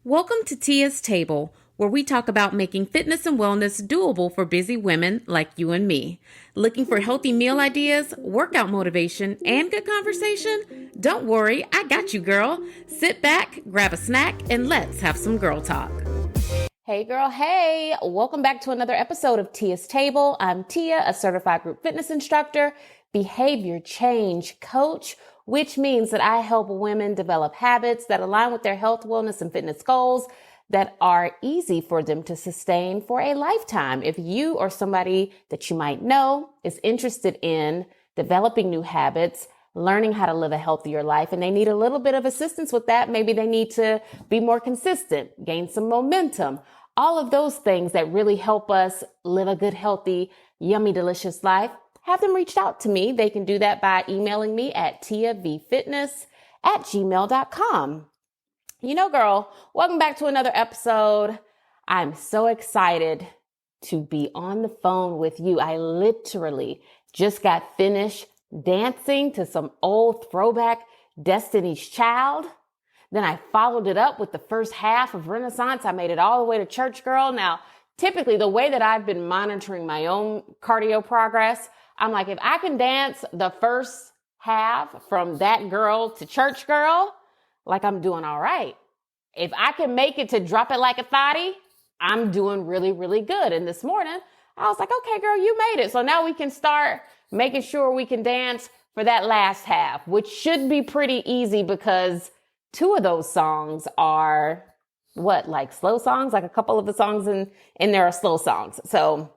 Welcome to Tia's Table, where we talk about making fitness and wellness doable for busy women like you and me. Looking for healthy meal ideas, workout motivation, and good conversation? Don't worry, I got you, girl. Sit back, grab a snack, and let's have some girl talk. Hey girl, hey! Welcome back to another episode of Tia's Table. I'm Tia, a certified group fitness instructor, behavior change coach, which means that I help women develop habits that align with their health, wellness, and fitness goals that are easy for them to sustain for a lifetime. If you or somebody that you might know is interested in developing new habits, learning how to live a healthier life, and they need a little bit of assistance with that, maybe they need to be more consistent, gain some momentum, all of those things that really help us live a good, healthy, yummy, delicious life, have them reach out to me. They can do that by emailing me at tiavfitness@gmail.com. You know, girl, welcome back to another episode. I'm so excited to be on the phone with you. I literally just got finished dancing to some old throwback Destiny's Child. Then I followed it up with the first half of Renaissance. I made it all the way to Church Girl. Now, typically the way that I've been monitoring my own cardio progress, I'm like, if I can dance the first half from that girl to Church Girl, like I'm doing all right. If I can make it to drop it like a thotty, I'm doing really, really good. And this morning I was like, okay, girl, you made it. So now we can start making sure we can dance for that last half, which should be pretty easy because two of those songs are like slow songs, like a couple of the songs in there are slow songs. So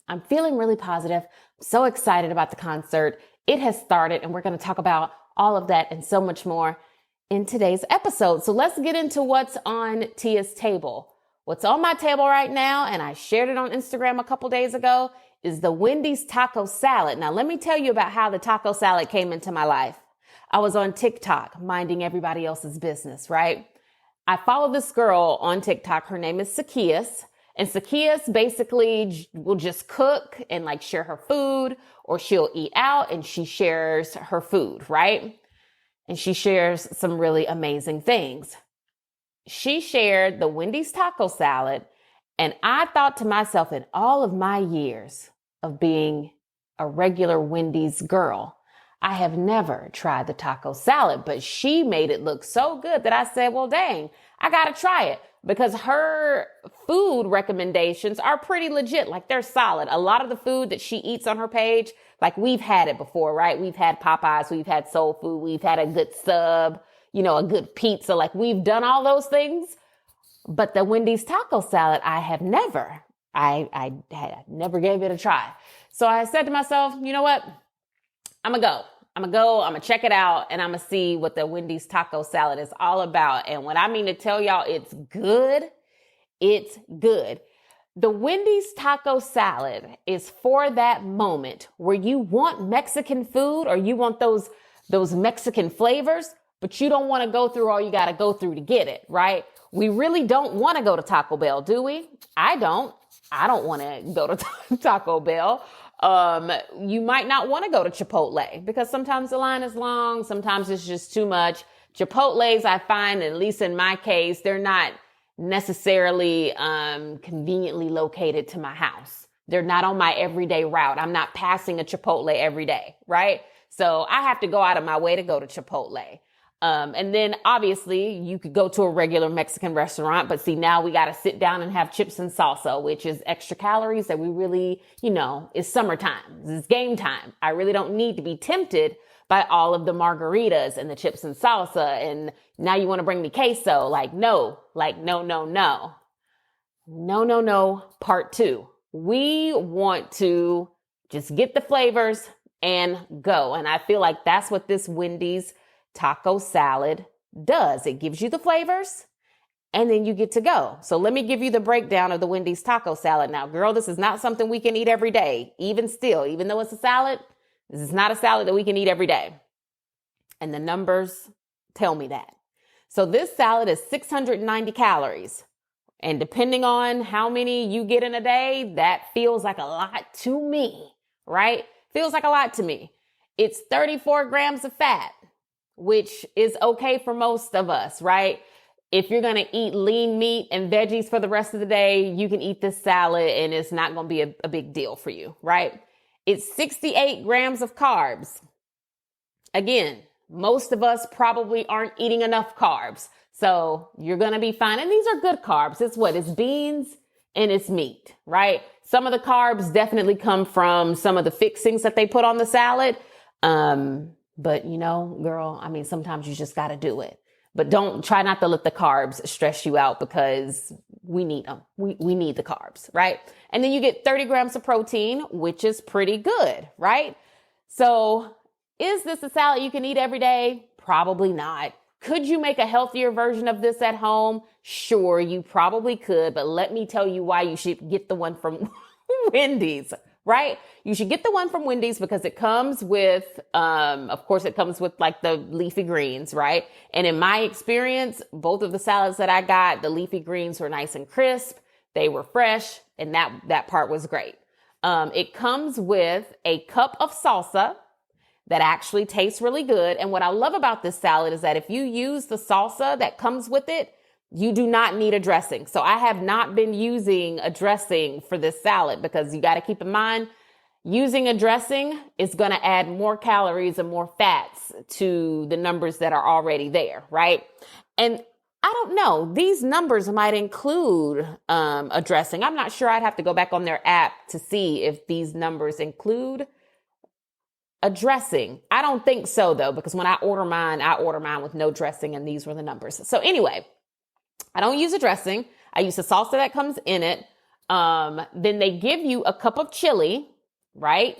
I'm feeling really positive. I'm so excited about the concert. It has started and we're going to talk about all of that and so much more in today's episode. So let's get into what's on Tia's table. What's on my table right now, and I shared it on Instagram a couple days ago, is the Wendy's taco salad. Now, let me tell you about how the taco salad came into my life. I was on TikTok minding everybody else's business, right? I follow this girl on TikTok. Her name is Zacchaeus. And Zacchaeus basically will just cook and like share her food, or she'll eat out and she shares her food, right? And she shares some really amazing things. She shared the Wendy's taco salad. And I thought to myself, in all of my years of being a regular Wendy's girl, I have never tried the taco salad, but she made it look so good that I said, well, dang, I got to try it, because her food recommendations are pretty legit. Like, they're solid. A lot of the food that she eats on her page, like, we've had it before, right? We've had Popeyes, we've had soul food, we've had a good sub, a good pizza. Like, we've done all those things. But the Wendy's taco salad, I have never. I never gave it a try. So I said to myself, you know what? I'm going to check it out, and I'm going to see what the Wendy's taco salad is all about. And when I mean to tell y'all it's good, it's good. The Wendy's taco salad is for that moment where you want Mexican food, or you want those Mexican flavors, but you don't want to go through all you got to go through to get it, right? We really don't want to go to Taco Bell, do we? I don't want to go to Taco Bell. You might not want to go to Chipotle because sometimes the line is long. Sometimes it's just too much. Chipotles, I find, at least in my case, they're not necessarily, conveniently located to my house. They're not on my everyday route. I'm not passing a Chipotle every day, right? So I have to go out of my way to go to Chipotle. And then obviously you could go to a regular Mexican restaurant, but see, now we got to sit down and have chips and salsa, which is extra calories that we really, it's summertime. It's game time. I really don't need to be tempted by all of the margaritas and the chips and salsa. And now you want to bring me queso. No. Part two. We want to just get the flavors and go. And I feel like that's what this Wendy's taco salad does. It gives you the flavors and then you get to go. So let me give you the breakdown of the Wendy's taco salad. Now, girl, this is not something we can eat every day. Even though it's a salad, this is not a salad that we can eat every day. And the numbers tell me that. So this salad is 690 calories. And depending on how many you get in a day, that feels like a lot to me, right? Feels like a lot to me. It's 34 grams of fat, which is okay for most of us, right? if you're going to eat lean meat and veggies for the rest of the day, you can eat this salad and it's not going to be a big deal for you, right? It's 68 grams of carbs. Again, most of us probably aren't eating enough carbs. So you're going to be fine. And these are good carbs. It's beans and it's meat, right? Some of the carbs definitely come from some of the fixings that they put on the salad. But girl, I mean, sometimes you just got to do it. But try not to let the carbs stress you out because we need them. We need the carbs, right? And then you get 30 grams of protein, which is pretty good, right? So is this a salad you can eat every day? Probably not. Could you make a healthier version of this at home? Sure, you probably could, but let me tell you why you should get the one from Wendy's, right? You should get the one from Wendy's because it comes with, of course, it comes with like the leafy greens, right? And in my experience, both of the salads that I got, the leafy greens were nice and crisp. They were fresh, and that part was great. It comes with a cup of salsa that actually tastes really good. And what I love about this salad is that if you use the salsa that comes with it, you do not need a dressing. So I have not been using a dressing for this salad because you got to keep in mind, using a dressing is going to add more calories and more fats to the numbers that are already there, right? And I don't know, these numbers might include a dressing. I'm not sure. I'd have to go back on their app to see if these numbers include a dressing. I don't think so though, because when I order mine with no dressing, and these were the numbers. So anyway, I don't use a dressing. I use the salsa that comes in it. Then they give you a cup of chili, right?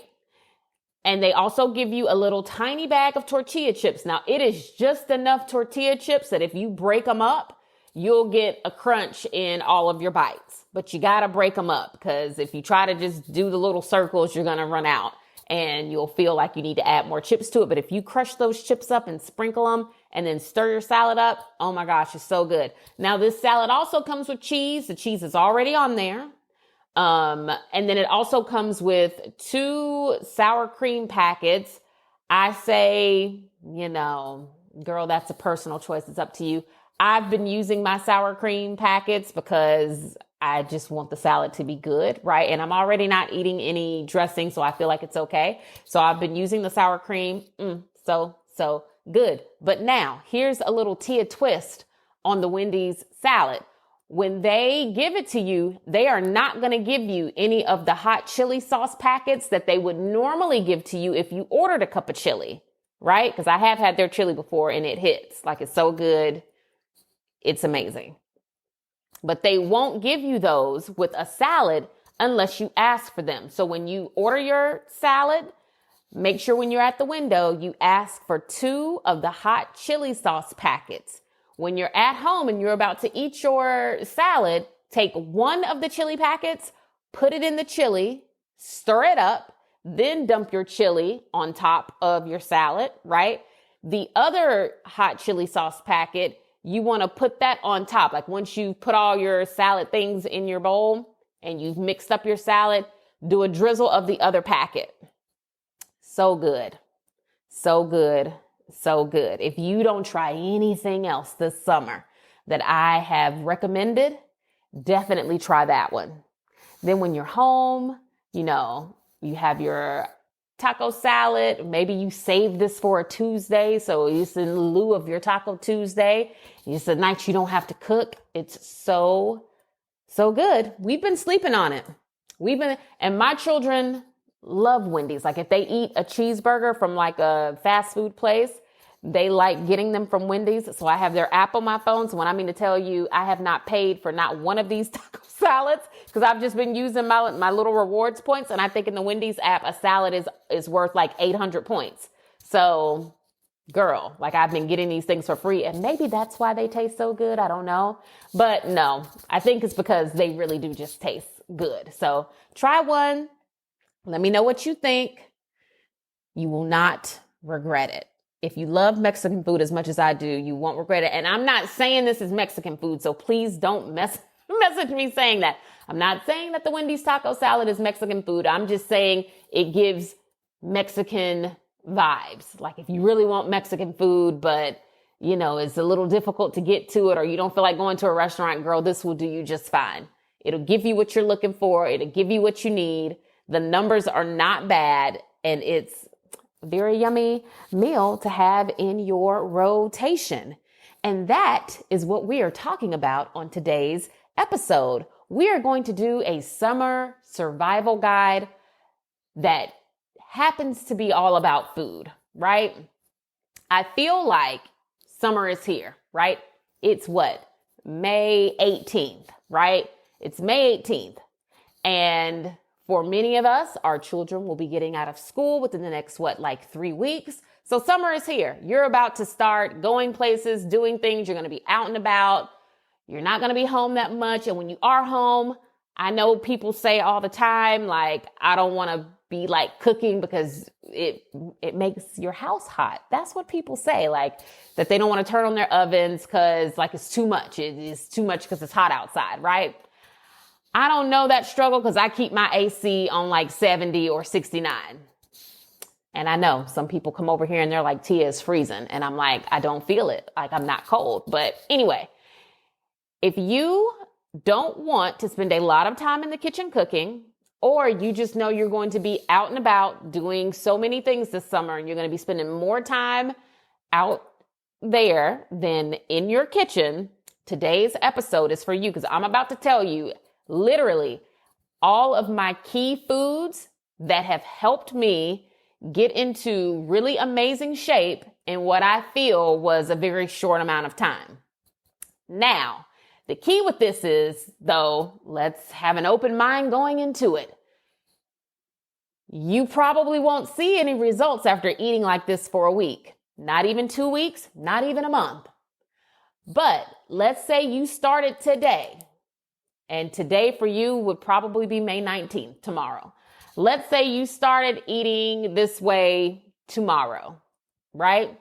And they also give you a little tiny bag of tortilla chips. Now it is just enough tortilla chips that if you break them up, you'll get a crunch in all of your bites, but you got to break them up because if you try to just do the little circles, you're going to run out. And you'll feel like you need to add more chips to it. But if you crush those chips up and sprinkle them and then stir your salad up, oh my gosh, it's so good. Now this salad also comes with cheese. The cheese is already on there. And then it also comes with 2 sour cream packets. I say, girl, that's a personal choice. It's up to you. I've been using my sour cream packets because I just want the salad to be good, right? And I'm already not eating any dressing, so I feel like it's okay. So I've been using the sour cream. So good. But now here's a little Tia twist on the Wendy's salad. When they give it to you, they are not going to give you any of the hot chili sauce packets that they would normally give to you if you ordered a cup of chili, right? Because I have had their chili before and it hits. Like, it's so good. It's amazing. But they won't give you those with a salad unless you ask for them. So when you order your salad, make sure when you're at the window, you ask for 2 of the hot chili sauce packets. When you're at home and you're about to eat your salad, take 1 of the chili packets, put it in the chili, stir it up, then dump your chili on top of your salad, right? The other hot chili sauce packet, you want to put that on top. Like once you put all your salad things in your bowl and you've mixed up your salad, do a drizzle of the other packet. So good. So good. So good. If you don't try anything else this summer that I have recommended, definitely try that one. Then when you're home, you have your taco salad. Maybe you save this for a Tuesday. So it's in lieu of your Taco Tuesday. It's a night you don't have to cook. It's so good. We've been sleeping on it. And my children love Wendy's. Like if they eat a cheeseburger from like a fast food place, they like getting them from Wendy's. So I have their app on my phone. So when I mean to tell you, I have not paid for not one of these taco salads because I've just been using my little rewards points. And I think in the Wendy's app, a salad is worth like 800 points. So girl, like I've been getting these things for free and maybe that's why they taste so good. I don't know. But no, I think it's because they really do just taste good. So try one. Let me know what you think. You will not regret it. If you love Mexican food as much as I do, you won't regret it. And I'm not saying this is Mexican food, so please don't message me saying that. I'm not saying that the Wendy's taco salad is Mexican food. I'm just saying it gives Mexican vibes. Like if you really want Mexican food, but it's a little difficult to get to it, or you don't feel like going to a restaurant, girl, this will do you just fine. It'll give you what you're looking for. It'll give you what you need. The numbers are not bad, and it's a very yummy meal to have in your rotation. And that is what we are talking about on today's episode. We are going to do a summer survival guide that happens to be all about food, right? I feel like summer is here, right? It's what? May 18th, right? It's May 18th. And for many of us, our children will be getting out of school within the next, 3 weeks. So summer is here. You're about to start going places, doing things. You're going to be out and about. You're not going to be home that much. And when you are home, I know people say all the time, I don't want to be cooking because it makes your house hot. That's what people say, that they don't want to turn on their ovens because it's too much. It is too much because it's hot outside, right? I don't know that struggle because I keep my AC on 70 or 69. And I know some people come over here and they're like, Tia, is freezing. And I'm like, I don't feel it. I'm not cold. But anyway, if you don't want to spend a lot of time in the kitchen cooking, or you just know you're going to be out and about doing so many things this summer and you're going to be spending more time out there than in your kitchen, today's episode is for you because I'm about to tell you literally all of my key foods that have helped me get into really amazing shape in what I feel was a very short amount of time. Now, the key with this is, though, let's have an open mind going into it. You probably won't see any results after eating like this for a week, not even 2 weeks, not even a month. But let's say you started today, and today for you would probably be May 19th, tomorrow. Let's say you started eating this way tomorrow, right?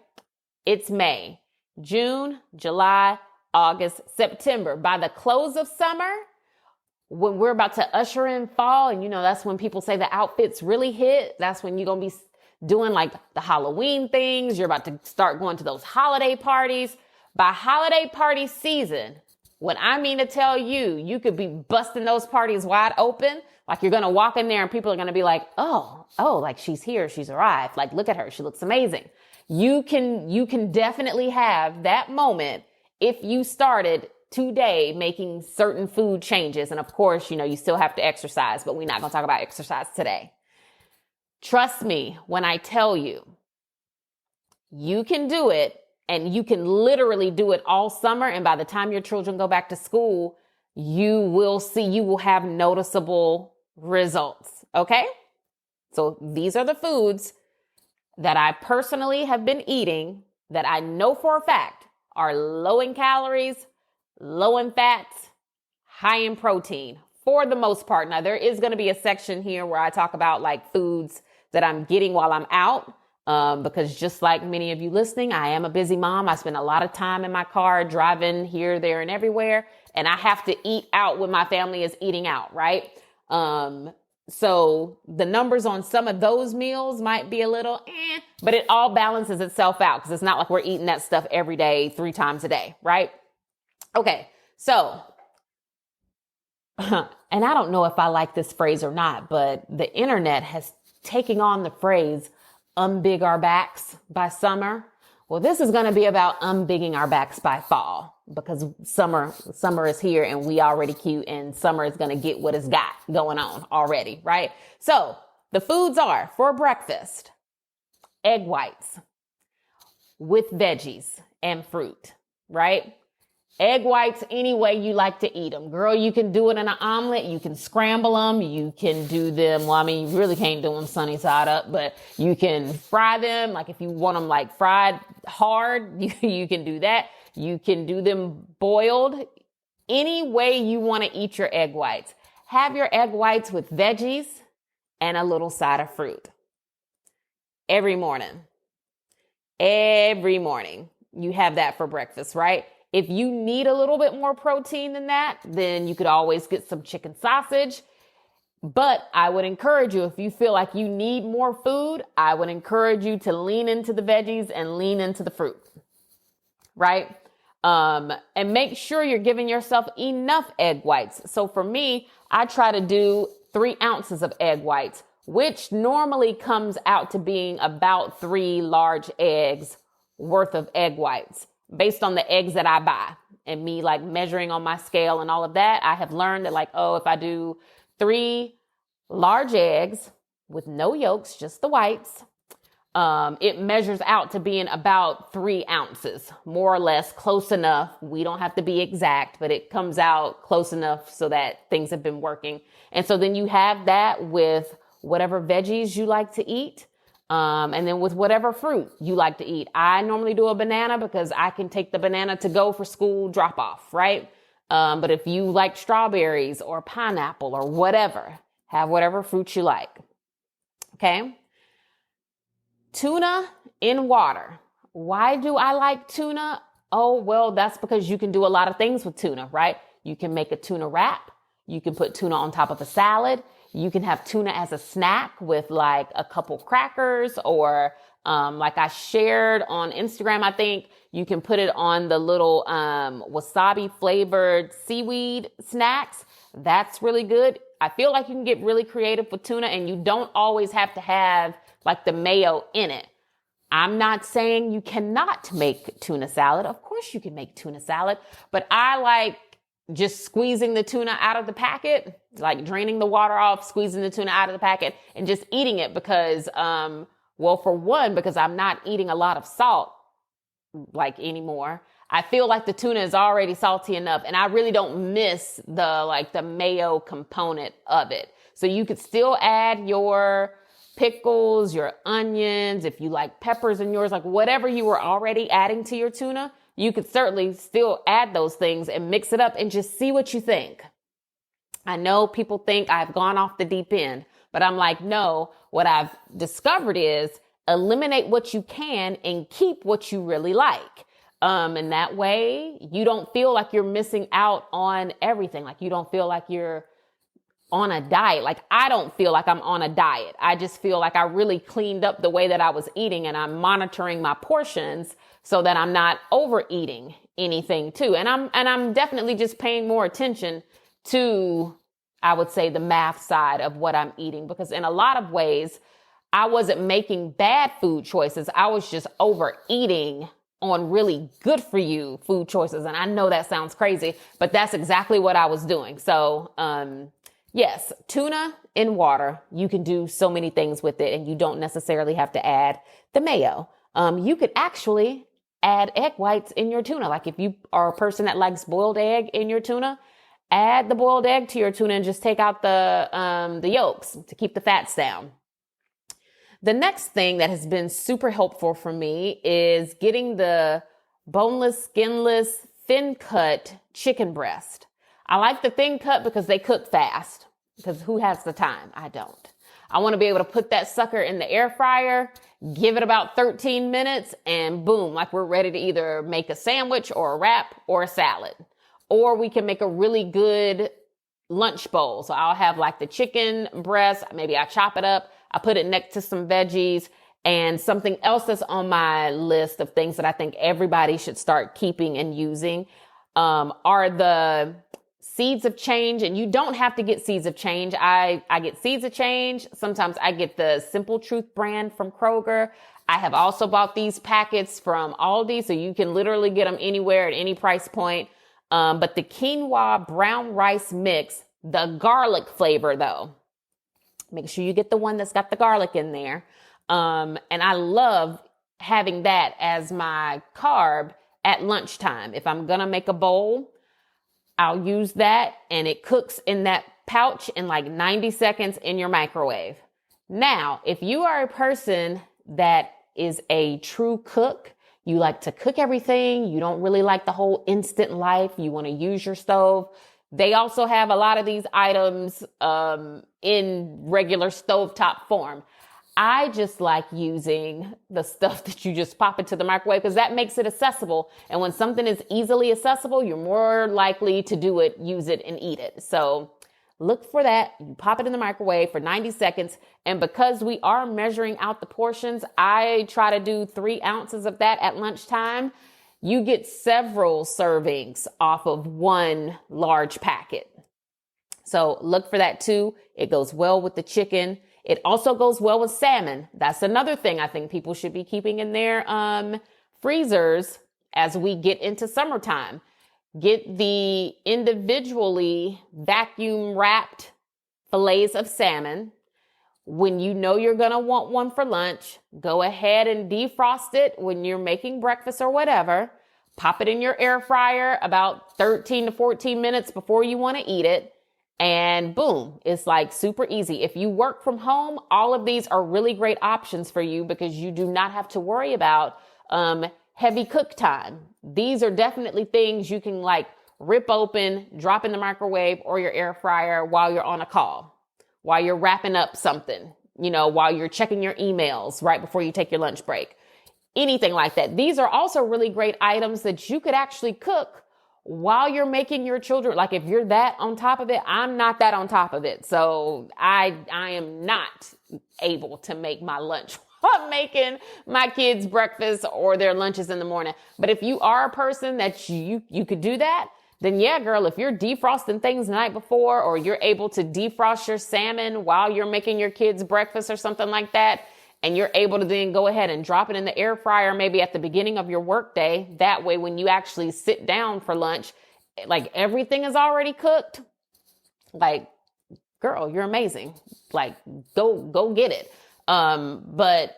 It's May, June, July, August, September. By the close of summer, when we're about to usher in fall, and that's when people say the outfits really hit. That's when you're going to be doing the Halloween things. You're about to start going to those holiday parties. By holiday party season, what I mean to tell you, you could be busting those parties wide open. You're going to walk in there and people are going to be like, oh, she's here. She's arrived. Look at her. She looks amazing. You can definitely have that moment if you started today making certain food changes. And of course, you still have to exercise, but we're not going to talk about exercise today. Trust me when I tell you, you can do it, and you can literally do it all summer. And by the time your children go back to school, you will have noticeable results. Okay. So these are the foods that I personally have been eating that I know for a fact are low in calories, low in fats, high in protein for the most part. Now, there is going to be a section here where I talk about foods that I'm getting while I'm out. Because just like many of you listening, I am a busy mom. I spend a lot of time in my car driving here, there, and everywhere. And I have to eat out when my family is eating out, right? So the numbers on some of those meals might be a little but it all balances itself out because it's not like we're eating that stuff every day, 3 times a day, right? Okay, so, and I don't know if I like this phrase or not, but the internet has taken on the phrase unbig our backs by summer. Well, this is going to be about unbigging our backs by fall because summer is here and we already cute and summer is going to get what it's got going on already, right? So the foods are for breakfast, egg whites with veggies and fruit, right? Egg whites any way you like to eat them. Girl, you can do it in an omelet. You can scramble them. You can do them. Well, I mean, you really can't do them sunny side up, but you can fry them. If you want them fried hard, you can do that. You can do them boiled. Any way you want to eat your egg whites. Have your egg whites with veggies and a little side of fruit. Every morning. Every morning. You have that for breakfast, right? If you need a little bit more protein than that, then you could always get some chicken sausage. But I would encourage you, if you feel like you need more food, I would encourage you to lean into the veggies and lean into the fruit. right? And make sure you're giving yourself enough egg whites. So for me, I try to do 3 ounces of egg whites, which normally comes out to being about 3 large eggs worth of egg whites based on the eggs that I buy. And me like measuring on my scale and all of that, I have learned that like, oh, if I do 3 large eggs with no yolks, just the whites, it measures out to being about 3 ounces, more or less, close enough. We don't have to be exact, but it comes out close enough so that things have been working. And so then you have that with whatever veggies you like to eat. And then with whatever fruit you like to eat. I normally do a banana because I can take the banana to go for school drop off, right? But if you like strawberries or pineapple or whatever, have whatever fruit you like. Okay. Tuna in water. Why do I like tuna? Oh, well, that's because you can do a lot of things with tuna, right? You can make a tuna wrap. You can put tuna on top of a salad. You can have tuna as a snack with like a couple crackers or like I shared on Instagram, I think you can put it on the little wasabi flavored seaweed snacks. That's really good. I feel like you can get really creative with tuna and you don't always have to have like the mayo in it. I'm not saying you cannot make tuna salad. Of course you can make tuna salad, but I like just squeezing the tuna out of the packet, like draining the water off, squeezing the tuna out of the packet and just eating it because, well, for one, because I'm not eating a lot of salt like anymore. I feel like the tuna is already salty enough and I really don't miss the mayo component of it. So you could still add your pickles, your onions, if you like peppers in yours, like whatever you were already adding to your tuna, you could certainly still add those things and mix it up and just see what you think. I know people think I've gone off the deep end, but I'm like, no, what I've discovered is eliminate what you can and keep what you really like. And that way you don't feel like you're missing out on everything. Like you don't feel like you're on a diet. Like I don't feel like I'm on a diet. I just feel like I really cleaned up the way that I was eating and I'm monitoring my portions so that I'm not overeating anything too. And I'm definitely just paying more attention to, I would say, the math side of what I'm eating, because in a lot of ways I wasn't making bad food choices. I was just overeating on really good for you food choices. And I know that sounds crazy, but that's exactly what I was doing. So, yes, tuna in water, you can do so many things with it and you don't necessarily have to add the mayo. You could actually add egg whites in your tuna. Like if you are a person that likes boiled egg in your tuna, add the boiled egg to your tuna and just take out the yolks to keep the fats down. The next thing that has been super helpful for me is getting the boneless, skinless, thin cut chicken breast. I like the thin cut because they cook fast, because who has the time? I don't. I want to be able to put that sucker in the air fryer, give it about 13 minutes and boom, like we're ready to either make a sandwich or a wrap or a salad. Or we can make a really good lunch bowl. So I'll have like the chicken breast, maybe I chop it up, I put it next to some veggies, and something else that's on my list of things that I think everybody should start keeping and using are the seeds of change. And you don't have to get seeds of change. I get seeds of change. Sometimes I get the Simple Truth brand from Kroger. I have also bought these packets from Aldi, so you can literally get them anywhere at any price point. But the quinoa brown rice mix, the garlic flavor though, make sure you get the one that's got the garlic in there. And I love having that as my carb at lunchtime. If I'm going to make a bowl, I'll use that and it cooks in that pouch in like 90 seconds in your microwave. Now, if you are a person that is a true cook, you like to cook everything, you don't really like the whole instant life, you want to use your stove, they also have a lot of these items in regular stovetop form. I just like using the stuff that you just pop into the microwave because that makes it accessible. And when something is easily accessible, you're more likely to do it, use it, and eat it. So look for that. You pop it in the microwave for 90 seconds. And because we are measuring out the portions, I try to do 3 ounces of that at lunchtime. you get several servings off of one large packet. So look for that too. It goes well with the chicken. It also goes well with salmon. That's another thing I think people should be keeping in their freezers as we get into summertime. Get the individually vacuum wrapped fillets of salmon. When you know you're going to want one for lunch, go ahead and defrost it when you're making breakfast or whatever. Pop it in your air fryer about 13 to 14 minutes before you want to eat it. And boom, it's like super easy. If you work from home, all of these are really great options for you because you do not have to worry about heavy cook time. These are definitely things you can like rip open, drop in the microwave or your air fryer while you're on a call, while you're wrapping up something, while you're checking your emails right before you take your lunch break, anything like that. These are also really great items that you could actually cook while you're making your children. Like if you're that on top of it, I'm not that on top of it. So I am not able to make my lunch while I'm making my kids' breakfast or their lunches in the morning. But if you are a person that you could do that, then yeah, girl, if you're defrosting things the night before, or you're able to defrost your salmon while you're making your kids breakfast or something like that, and you're able to then go ahead and drop it in the air fryer, maybe at the beginning of your workday. That way, when you actually sit down for lunch, like everything is already cooked. Like, girl, you're amazing. Like, go get it. But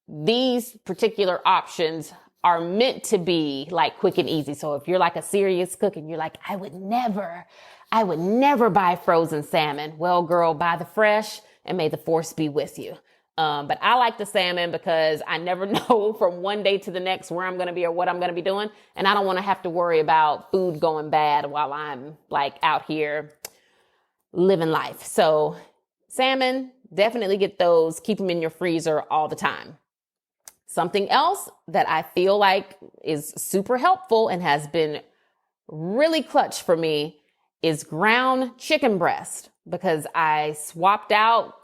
these particular options are meant to be like quick and easy. So if you're like a serious cook and you're like, I would never buy frozen salmon. Well, girl, buy the fresh and may the force be with you. But I like the salmon because I never know from one day to the next where I'm going to be or what I'm going to be doing. And I don't want to have to worry about food going bad while I'm like out here living life. So salmon, definitely get those. Keep them in your freezer all the time. Something else that I feel like is super helpful and has been really clutch for me is ground chicken breast, because I swapped out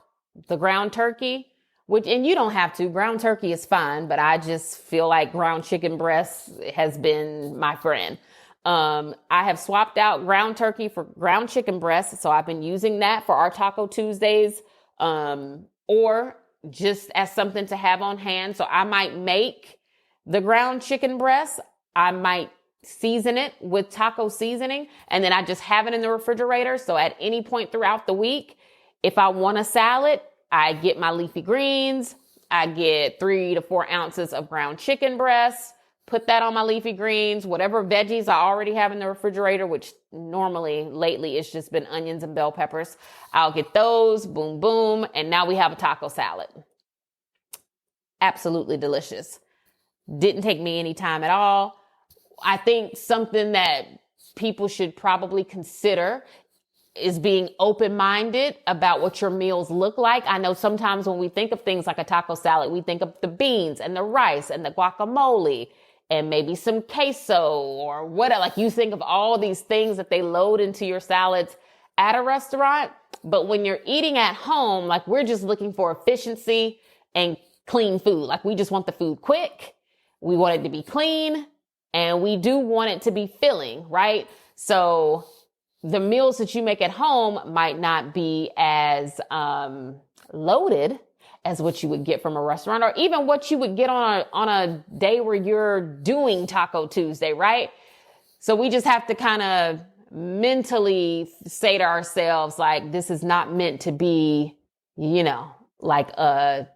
the ground turkey, and you don't have to. Ground turkey is fine, but I just feel like ground chicken breast has been my friend. I have swapped out ground turkey for ground chicken breast. So I've been using that for our Taco Tuesdays, or just as something to have on hand. So I might make the ground chicken breast. I might season it with taco seasoning, and then I just have it in the refrigerator. So at any point throughout the week, if I want a salad, I get my leafy greens. I get 3 to 4 ounces of ground chicken breast, put that on my leafy greens, whatever veggies I already have in the refrigerator, which normally lately it's just been onions and bell peppers. I'll get those, boom, boom. And now we have a taco salad. Absolutely delicious. Didn't take me any time at all. I think something that people should probably consider is being open-minded about what your meals look like. I know sometimes when we think of things like a taco salad, we think of the beans and the rice and the guacamole and maybe some queso or whatever. Like you think of all these things that they load into your salads at a restaurant. But when you're eating at home, like we're just looking for efficiency and clean food. Like we just want the food quick. We want it to be clean, and we do want it to be filling, right? So the meals that you make at home might not be as loaded as what you would get from a restaurant, or even what you would get on a day where you're doing Taco Tuesday, right? So we just have to kind of mentally say to ourselves, like, this is not meant to be, like a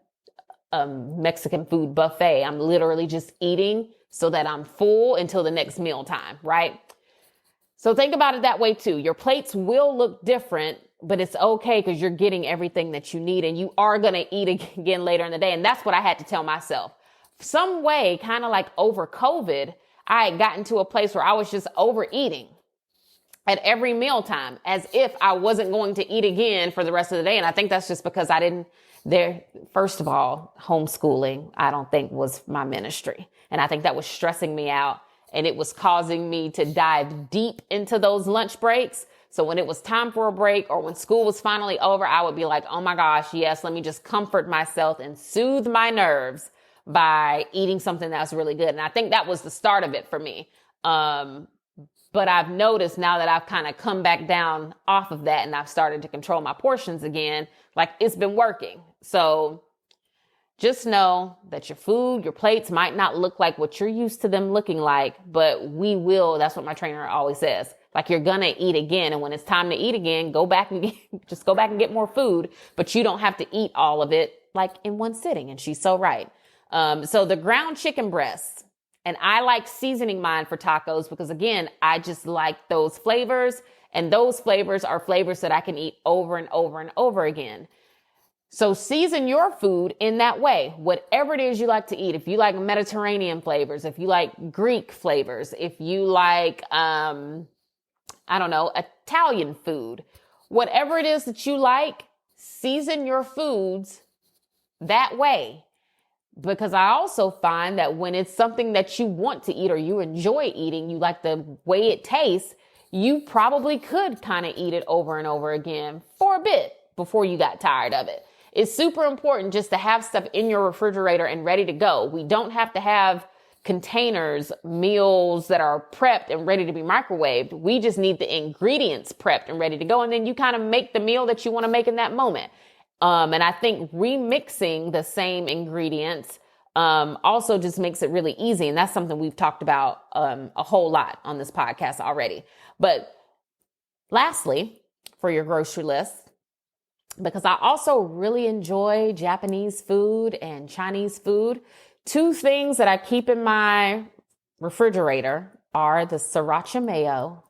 Mexican food buffet. I'm literally just eating so that I'm full until the next meal time, right? So think about it that way too. Your plates will look different, but it's okay because you're getting everything that you need, and you are going to eat again later in the day. And that's what I had to tell myself. Some way, kind of like over COVID, I had gotten to a place where I was just overeating at every mealtime as if I wasn't going to eat again for the rest of the day. And I think that's just because first of all, homeschooling, I don't think was my ministry. And I think that was stressing me out. And it was causing me to dive deep into those lunch breaks. So when it was time for a break, or when school was finally over, I would be like, oh my gosh, yes, let me just comfort myself and soothe my nerves by eating something that's really good. And I think that was the start of it for me. But I've noticed now that I've kind of come back down off of that and I've started to control my portions again, like it's been working. So just know that your food, your plates might not look like what you're used to them looking like, but we will. That's what my trainer always says. Like, you're going to eat again. And when it's time to eat again, go back and get more food, but you don't have to eat all of it like in one sitting. And she's so right. So the ground chicken breasts, and I like seasoning mine for tacos because, again, I just like those flavors, and those flavors are flavors that I can eat over and over and over again. So season your food in that way, whatever it is you like to eat. If you like Mediterranean flavors, if you like Greek flavors, if you like, Italian food, whatever it is that you like, season your foods that way. Because I also find that when it's something that you want to eat or you enjoy eating, you like the way it tastes, you probably could kind of eat it over and over again for a bit before you got tired of it. It's super important just to have stuff in your refrigerator and ready to go. We don't have to have containers, meals that are prepped and ready to be microwaved. We just need the ingredients prepped and ready to go. And then you kind of make the meal that you want to make in that moment. And I think remixing the same ingredients also just makes it really easy. And that's something we've talked about a whole lot on this podcast already. But lastly, for your grocery list, because I also really enjoy Japanese food and Chinese food, two things that I keep in my refrigerator are the sriracha mayo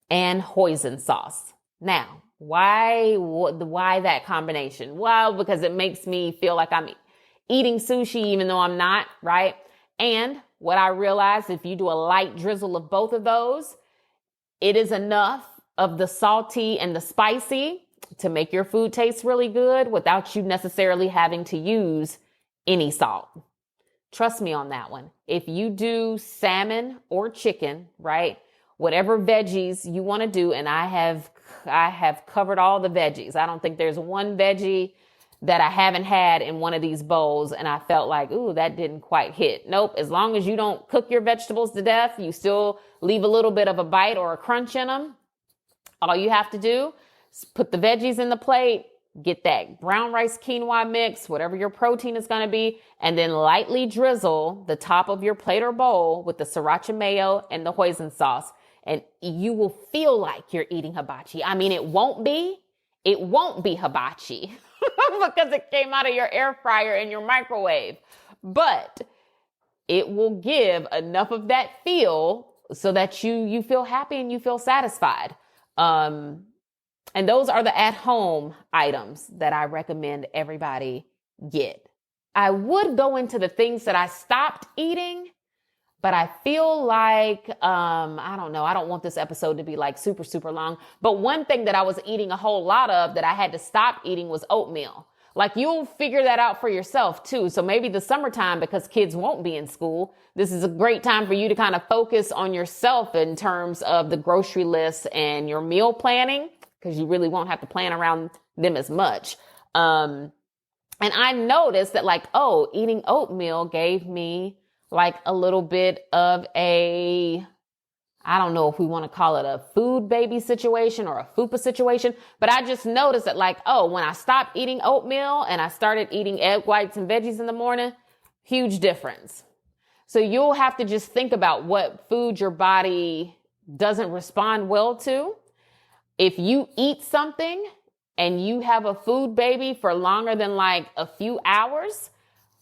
and hoisin sauce. Now, why that combination? Well, because it makes me feel like I'm eating sushi even though I'm not, right? And what I realized, if you do a light drizzle of both of those, it is enough of the salty and the spicy to make your food taste really good without you necessarily having to use any salt. Trust me on that one. If you do salmon or chicken, right? Whatever veggies you want to do, and I have covered all the veggies. I don't think there's one veggie that I haven't had in one of these bowls and I felt like, ooh, that didn't quite hit. Nope. As long as you don't cook your vegetables to death, you still leave a little bit of a bite or a crunch in them. All you have to do is put the veggies in the plate, get that brown rice quinoa mix, whatever your protein is going to be, and then lightly drizzle the top of your plate or bowl with the sriracha mayo and the hoisin sauce. And you will feel like you're eating hibachi. I mean, it won't be hibachi because it came out of your air fryer and your microwave, but it will give enough of that feel so that you feel happy and you feel satisfied. And those are the at-home items that I recommend everybody get. I would go into the things that I stopped eating, but I feel like, I don't know. I don't want this episode to be like super, super long. But one thing that I was eating a whole lot of that I had to stop eating was oatmeal. Like, you'll figure that out for yourself too. So maybe the summertime, because kids won't be in school, this is a great time for you to kind of focus on yourself in terms of the grocery list and your meal planning, because you really won't have to plan around them as much. And I noticed that eating oatmeal gave me like a little bit of I don't know if we want to call it a food baby situation or a fupa situation, but I just noticed that when I stopped eating oatmeal and I started eating egg whites and veggies in the morning, huge difference. So you'll have to just think about what food your body doesn't respond well to. If you eat something and you have a food baby for longer than like a few hours,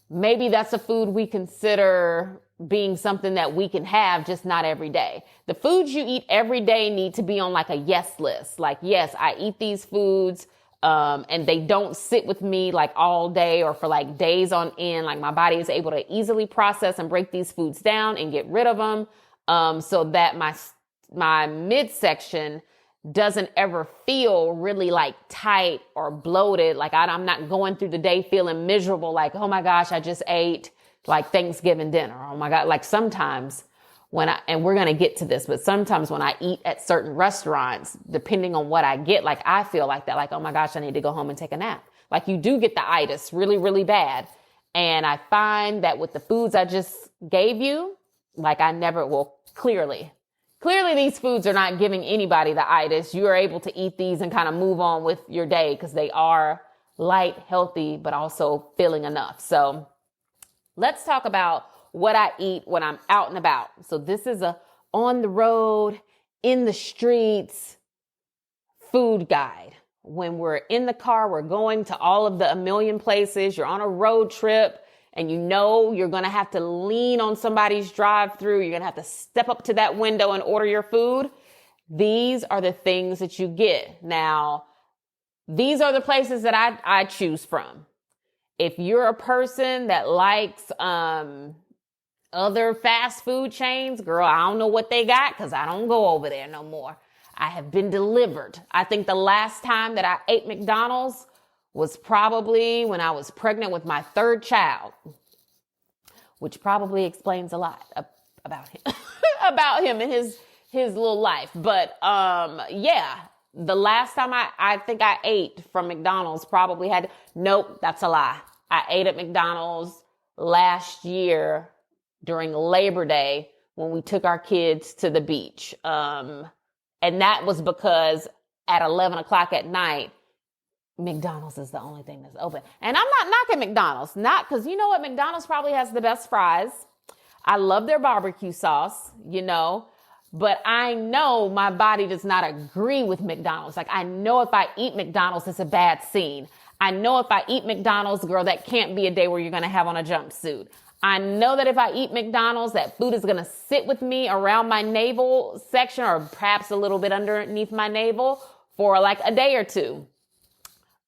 maybe that's a food we consider being something that we can have, just not every day. The foods you eat every day need to be on like a yes list. Like, yes, I eat these foods, and they don't sit with me like all day or for like days on end. Like, my body is able to easily process and break these foods down and get rid of them, so that my midsection doesn't ever feel really like tight or bloated. Like, I'm not going through the day feeling miserable. Like, oh my gosh, I just ate like Thanksgiving dinner. Oh my God. Like, sometimes and we're going to get to this, but sometimes when I eat at certain restaurants, depending on what I get, like, I feel like that, like, oh my gosh, I need to go home and take a nap. Like, you do get the itis really, really bad. And I find that with the foods I just gave you, like clearly these foods are not giving anybody the itis. You are able to eat these and kind of move on with your day because they are light, healthy, but also filling enough. So let's talk about what I eat when I'm out and about. So this is a on the road, in the streets food guide. When we're in the car, we're going to all of a million places. You're on a road trip and you know you're going to have to lean on somebody's drive-through. You're going to have to step up to that window and order your food. These are the things that you get. Now, these are the places that I choose from. If you're a person that likes other fast food chains, girl, I don't know what they got because I don't go over there no more. I have been delivered. I think the last time that I ate McDonald's was probably when I was pregnant with my third child, which probably explains a lot about him, about him and his little life. But yeah, the last time I think I ate from McDonald's nope, that's a lie. I ate at McDonald's last year during Labor Day when we took our kids to the beach. And that was because at 11 o'clock at night, McDonald's is the only thing that's open. And I'm not knocking McDonald's, not because you know what? McDonald's probably has the best fries. I love their barbecue sauce, but I know my body does not agree with McDonald's. Like I know if I eat McDonald's, it's a bad scene. I know if I eat McDonald's, girl, that can't be a day where you're going to have on a jumpsuit. I know that if I eat McDonald's, that food is going to sit with me around my navel section or perhaps a little bit underneath my navel for like a day or two.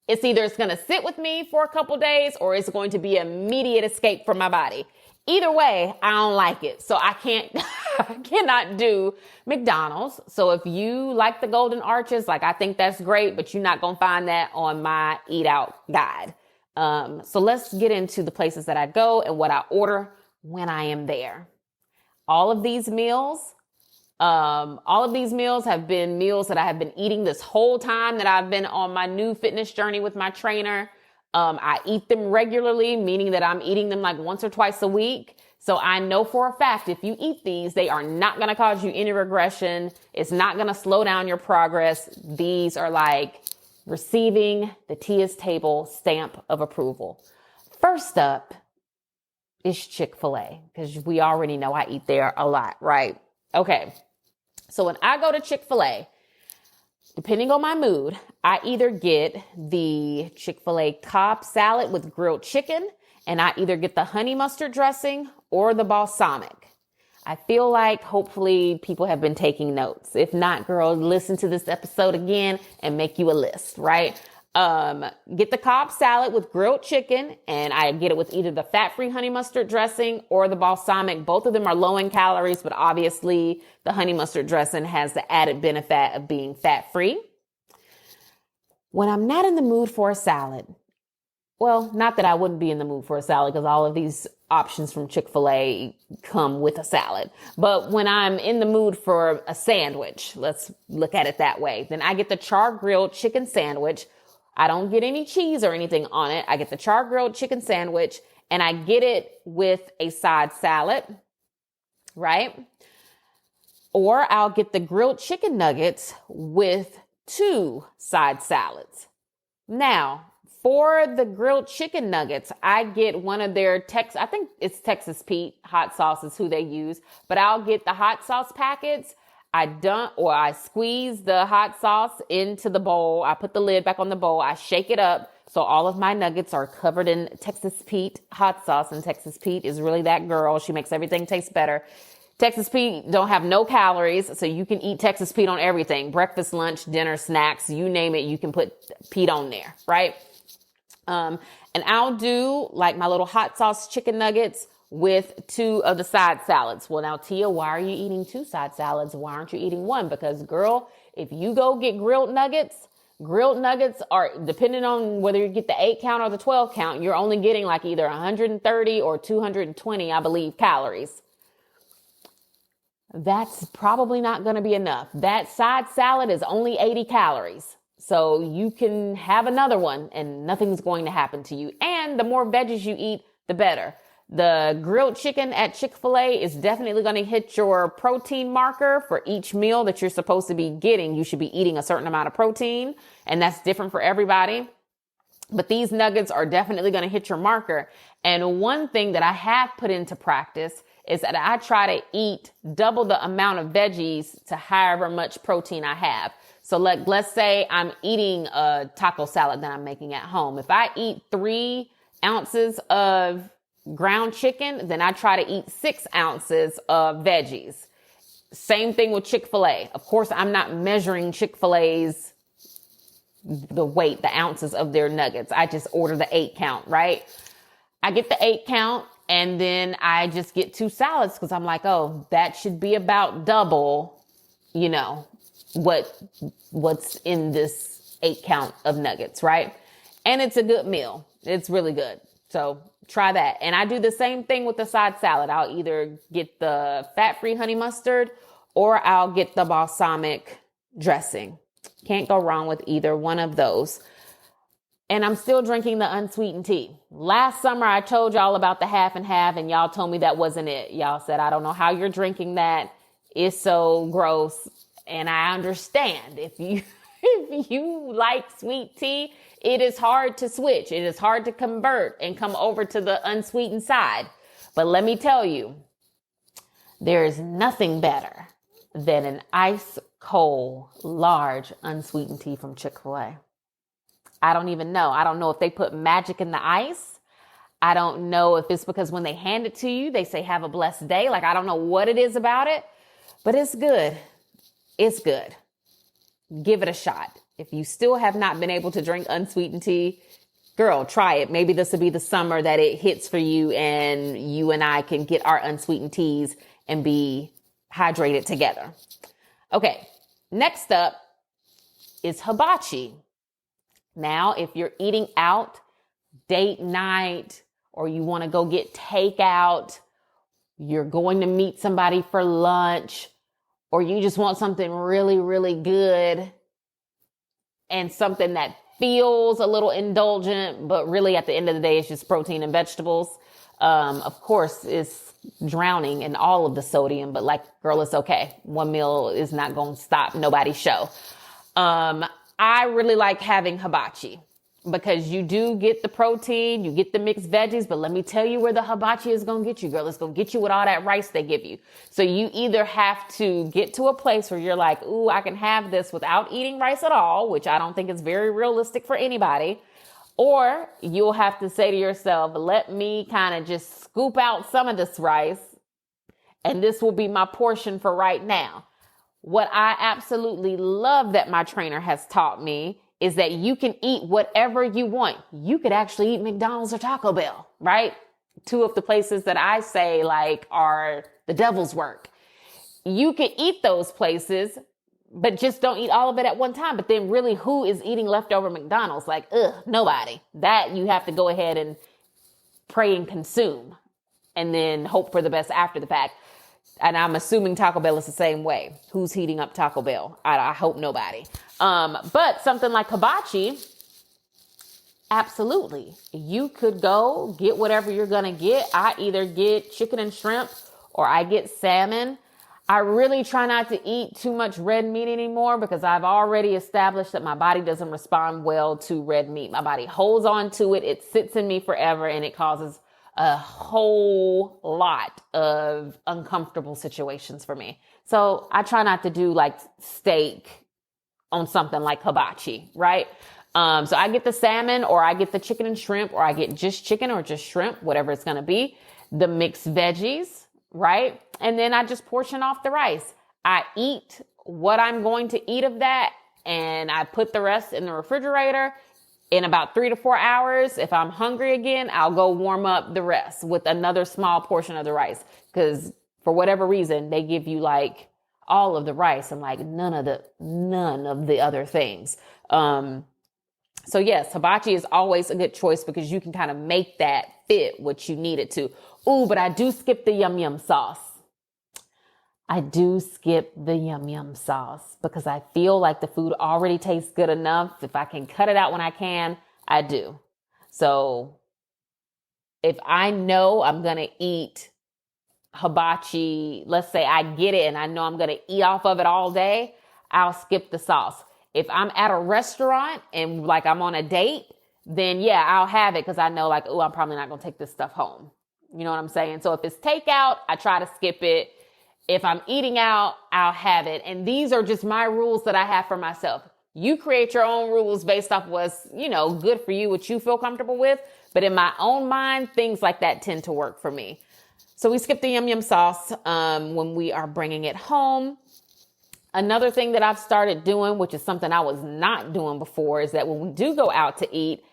It's going to sit with me for a couple days or it's going to be immediate escape from my body. Either way, I don't like it. So I cannot do McDonald's. So if you like the Golden Arches, like I think that's great, but you're not going to find that on my eat out guide. So let's get into the places that I go and what I order when I am there. All of these meals have been meals that I have been eating this whole time that I've been on my new fitness journey with my trainer. I eat them regularly, meaning that I'm eating them like once or twice a week. So I know for a fact, if you eat these, they are not going to cause you any regression. It's not going to slow down your progress. These are like receiving the Tia's Table stamp of approval. First up is Chick-fil-A, because we already know I eat there a lot, right? Okay. So when I go to Chick-fil-A, depending on my mood, I either get the Chick-fil-A Cobb salad with grilled chicken, and I either get the honey mustard dressing or the balsamic. I feel like hopefully people have been taking notes. If not, girl, listen to this episode again and make you a list, right? Get the Cobb salad with grilled chicken, and I get it with either the fat-free honey mustard dressing or the balsamic. Both of them are low in calories, but obviously the honey mustard dressing has the added benefit of being fat-free. When I'm not in the mood for a salad, well, not that I wouldn't be in the mood for a salad because all of these options from Chick-fil-A come with a salad. But when I'm in the mood for a sandwich, let's look at it that way, then I get the char-grilled chicken sandwich. I don't get any cheese or anything on it. I get the char-grilled chicken sandwich and I get it with a side salad, right? Or I'll get the grilled chicken nuggets with 2 side salads. Now, for the grilled chicken nuggets, I get one of their I think it's Texas Pete hot sauce is who they use, but I'll get the hot sauce packets. I squeeze the hot sauce into the bowl. I put the lid back on the bowl. I shake it up. So all of my nuggets are covered in Texas Pete hot sauce, and Texas Pete is really that girl. She makes everything taste better. Texas Pete don't have no calories, so you can eat Texas Pete on everything. Breakfast, lunch, dinner, snacks, you name it, you can put Pete on there, right? And I'll do like my little hot sauce chicken nuggets with 2 of the side salads. Well, now, Tia, why are you eating 2 side salads? Why aren't you eating 1? Because, girl, if you go get grilled nuggets are, depending on whether you get the 8 count or the 12 count, you're only getting like either 130 or 220, I believe, calories. That's probably not going to be enough. That side salad is only 80 calories. So you can have another one and nothing's going to happen to you. And the more veggies you eat, the better. The grilled chicken at Chick-fil-A is definitely going to hit your protein marker for each meal that you're supposed to be getting. You should be eating a certain amount of protein, and that's different for everybody. But these nuggets are definitely going to hit your marker. And one thing that I have put into practice is that I try to eat double the amount of veggies to however much protein I have. So let's say I'm eating a taco salad that I'm making at home. If I eat 3 ounces of ground chicken, then I try to eat 6 ounces of veggies. Same thing with Chick-fil-A. Of course, I'm not measuring Chick-fil-A's the weight, the ounces of their nuggets. I just order the 8 count, right? I get the 8 count and then I just get 2 salads because I'm like, oh, that should be about double, what's in this 8 count of nuggets, right? And it's a good meal. It's really good. So try that. And I do the same thing with the side salad. I'll either get the fat-free honey mustard or I'll get the balsamic dressing. Can't go wrong with either one of those. And I'm still drinking the unsweetened tea. Last summer, I told y'all about the half and half and y'all told me that wasn't it. Y'all said, I don't know how you're drinking that. It's so gross. And I understand if you like sweet tea, it is hard to switch. It is hard to convert and come over to the unsweetened side. But let me tell you, there is nothing better than an ice cold, large, unsweetened tea from Chick-fil-A. I don't even know. I don't know if they put magic in the ice. I don't know if it's because when they hand it to you, they say, have a blessed day. Like, I don't know what it is about it, but it's good. It's good. Give it a shot. If you still have not been able to drink unsweetened tea, girl, try it. Maybe this will be the summer that it hits for you and you and I can get our unsweetened teas and be hydrated together. Okay, next up is hibachi. Now, if you're eating out, date night, or you want to go get takeout, you're going to meet somebody for lunch, or you just want something really, really good and something that feels a little indulgent, but really at the end of the day, it's just protein and vegetables. Of course, it's drowning in all of the sodium, but like, girl, it's okay. One meal is not going to stop nobody's show. I really like having hibachi because you do get the protein, you get the mixed veggies, but let me tell you where the hibachi is going to get you, girl. It's going to get you with all that rice they give you. So you either have to get to a place where you're like, ooh, I can have this without eating rice at all, which I don't think is very realistic for anybody. Or you'll have to say to yourself, let me kind of just scoop out some of this rice and this will be my portion for right now. What I absolutely love that my trainer has taught me is that you can eat whatever you want. You could actually eat McDonald's or Taco Bell, right? 2 of the places that I say like are the devil's work. You can eat those places, but just don't eat all of it at one time. But then really, who is eating leftover McDonald's? Like, nobody. That you have to go ahead and pray and consume and then hope for the best after the fact. And I'm assuming Taco Bell is the same way. Who's heating up Taco Bell? I hope nobody. But something like hibachi, absolutely. You could go get whatever you're going to get. I either get chicken and shrimp or I get salmon. I really try not to eat too much red meat anymore because I've already established that my body doesn't respond well to red meat. My body holds on to it. It sits in me forever and it causes a whole lot of uncomfortable situations for me. So I try not to do like steak on something like hibachi, right? So I get the salmon or I get the chicken and shrimp or I get just chicken or just shrimp, whatever it's going to be, the mixed veggies, right? And then I just portion off the rice. I eat what I'm going to eat of that and I put the rest in the refrigerator. In about 3 to 4 hours, if I'm hungry again, I'll go warm up the rest with another small portion of the rice. Because for whatever reason, they give you like all of the rice and like none of the other things. So yes, hibachi is always a good choice because you can kind of make that fit what you need it to. Ooh, but I do skip the yum yum sauce. I do skip the yum yum sauce because I feel like the food already tastes good enough. If I can cut it out when I can, I do. So if I know I'm going to eat hibachi, let's say I get it and I know I'm going to eat off of it all day, I'll skip the sauce. If I'm at a restaurant and like I'm on a date, then yeah, I'll have it because I know like, oh, I'm probably not going to take this stuff home. You know what I'm saying? So if it's takeout, I try to skip it. If I'm eating out, I'll have it. And these are just my rules that I have for myself. You create your own rules based off what's, good for you, what you feel comfortable with. But in my own mind, things like that tend to work for me. So we skip the yum yum sauce when we are bringing it home. Another thing that I've started doing, which is something I was not doing before, is that when we do go out to eat,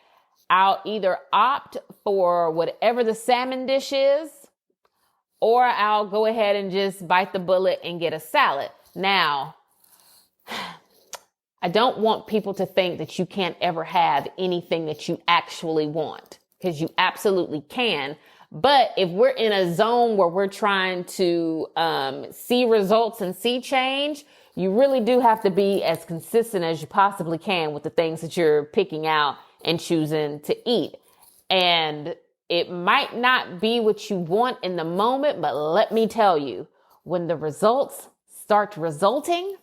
I'll either opt for whatever the salmon dish is, or I'll go ahead and just bite the bullet and get a salad. Now, I don't want people to think that you can't ever have anything that you actually want, because you absolutely can. But if we're in a zone where we're trying to see results and see change, you really do have to be as consistent as you possibly can with the things that you're picking out and choosing to eat. And it might not be what you want in the moment, but let me tell you, when the results start resulting,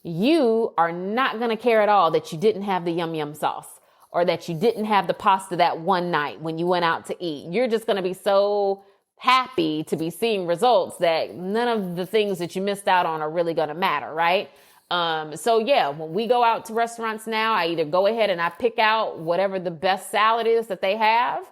you are not going to care at all that you didn't have the yum yum sauce or that you didn't have the pasta that one night when you went out to eat. You're just going to be so happy to be seeing results that none of the things that you missed out on are really going to matter, right? So yeah, when we go out to restaurants now, I either go ahead and I pick out whatever the best salad is that they have,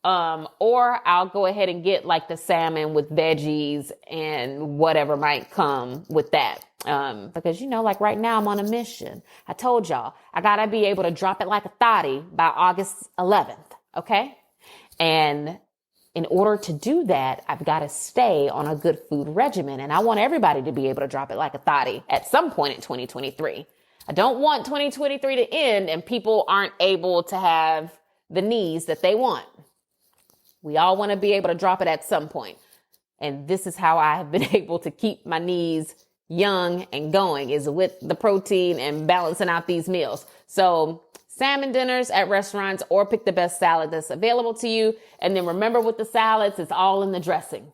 or I'll go ahead and get like the salmon with veggies and whatever might come with that. Because like right now I'm on a mission. I told y'all I gotta be able to drop it like a thotty by August 11th. Okay. And in order to do that, I've got to stay on a good food regimen. And I want everybody to be able to drop it like a thotty at some point in 2023. I don't want 2023 to end and people aren't able to have the knees that they want. We all want to be able to drop it at some point. And this is how I have been able to keep my knees young and going, is with the protein and balancing out these meals. So salmon dinners at restaurants, or pick the best salad that's available to you. And then remember with the salads, it's all in the dressing.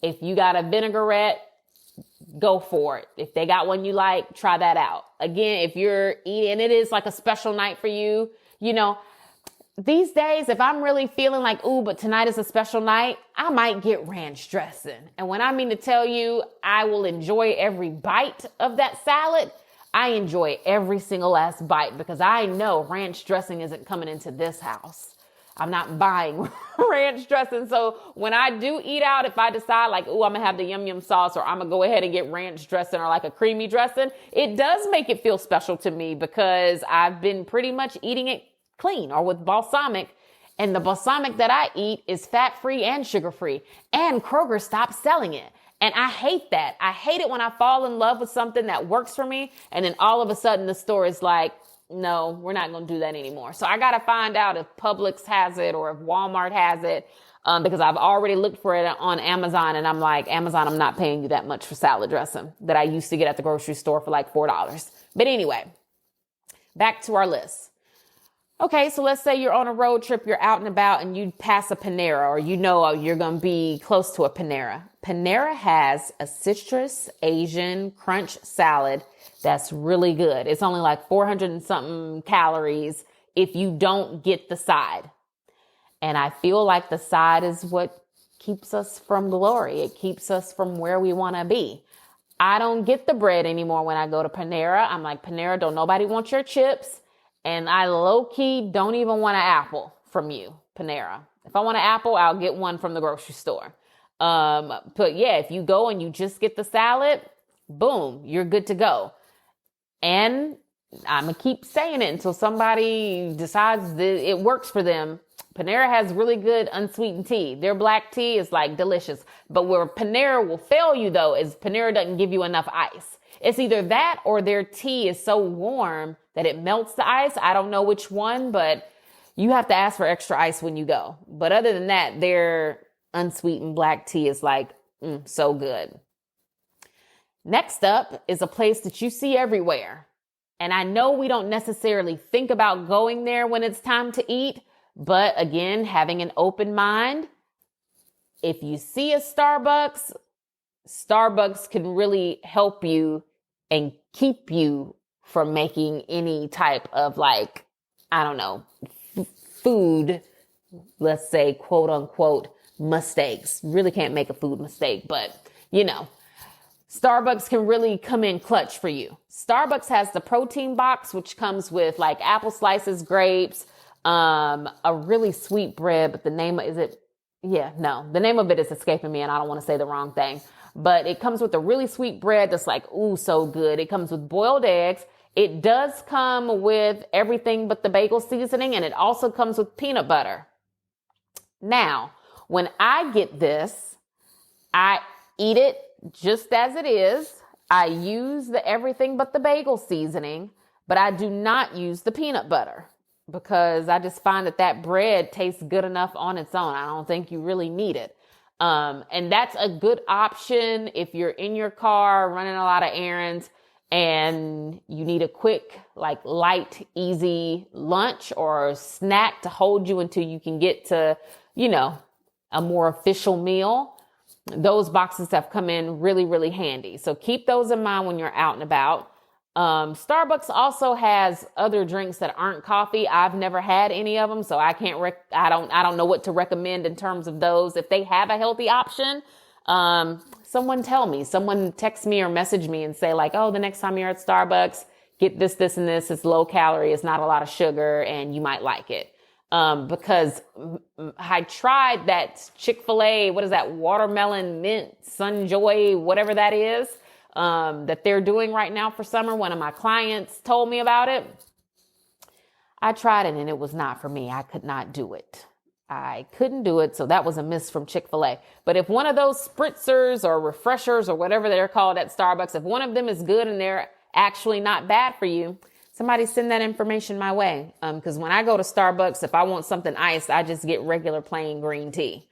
If you got a vinaigrette, go for it. If they got one you like, try that out. Again, if you're eating, it is like a special night for you, these days, if I'm really feeling like, ooh, but tonight is a special night, I might get ranch dressing. And when I mean to tell you, I will enjoy every bite of that salad. I enjoy every single last bite because I know ranch dressing isn't coming into this house. I'm not buying ranch dressing. So when I do eat out, if I decide like, ooh, I'm gonna have the yum yum sauce, or I'm gonna go ahead and get ranch dressing or like a creamy dressing, it does make it feel special to me because I've been pretty much eating it clean or with balsamic. And the balsamic that I eat is fat-free and sugar-free. And Kroger stopped selling it. And I hate that. I hate it when I fall in love with something that works for me. And then all of a sudden the store is like, no, we're not going to do that anymore. So I got to find out if Publix has it or if Walmart has it. Because I've already looked for it on Amazon and I'm like, Amazon, I'm not paying you that much for salad dressing that I used to get at the grocery store for like $4. But anyway, back to our list. Okay, so let's say you're on a road trip, you're out and about and you pass a Panera, or you're going to be close to a Panera. Panera has a citrus Asian crunch salad that's really good. It's only like 400 and something calories if you don't get the side. And I feel like the side is what keeps us from glory. It keeps us from where we want to be. I don't get the bread anymore when I go to Panera. I'm like, Panera, don't nobody want your chips. And I low-key don't even want an apple from you, Panera. If I want an apple, I'll get one from the grocery store. But yeah, if you go and you just get the salad, boom, you're good to go. And I'm going to keep saying it until somebody decides that it works for them. Panera has really good unsweetened tea. Their black tea is like delicious. But where Panera will fail you though is Panera doesn't give you enough ice. It's either that or their tea is so warm that it melts the ice. I don't know which one, but you have to ask for extra ice when you go. But other than that, their unsweetened black tea is like, so good. Next up is a place that you see everywhere. And I know we don't necessarily think about going there when it's time to eat, But again, having an open mind, if you see a Starbucks can really help you and keep you from making any type of like, I don't know, food, let's say, quote unquote, mistakes. Really can't make a food mistake, but Starbucks can really come in clutch for you. Starbucks has the protein box, which comes with like apple slices, grapes, a really sweet bread, but the name of it is escaping me and I don't want to say the wrong thing, but it comes with a really sweet bread that's like, ooh, so good. It comes with boiled eggs. It does come with everything but the bagel seasoning, and it also comes with peanut butter. Now, when I get this, I eat it just as it is. I use the everything but the bagel seasoning, but I do not use the peanut butter because I just find that bread tastes good enough on its own. I don't think you really need it. And that's a good option if you're in your car running a lot of errands and you need a quick, like light, easy lunch or snack to hold you until you can get to, a more official meal. Those boxes have come in really, really handy. So keep those in mind when you're out and about. Starbucks also has other drinks that aren't coffee. I've never had any of them, so I can't I don't know what to recommend in terms of those. If they have a healthy option, someone tell me, someone text me or message me and say like, oh, the next time you're at Starbucks, get this, this, and this. It's low calorie. It's not a lot of sugar and you might like it. Because I tried that Chick-fil-A, what is that? Watermelon mint, Sunjoy, whatever that is, that they're doing right now for summer. One of my clients told me about it. I tried it and it was not for me. I could not do it. I couldn't do it. So that was a miss from Chick-fil-A. But if one of those spritzers or refreshers or whatever they're called at Starbucks, if one of them is good and they're actually not bad for you, somebody send that information my way. Because when I go to Starbucks, if I want something iced, I just get regular plain green tea,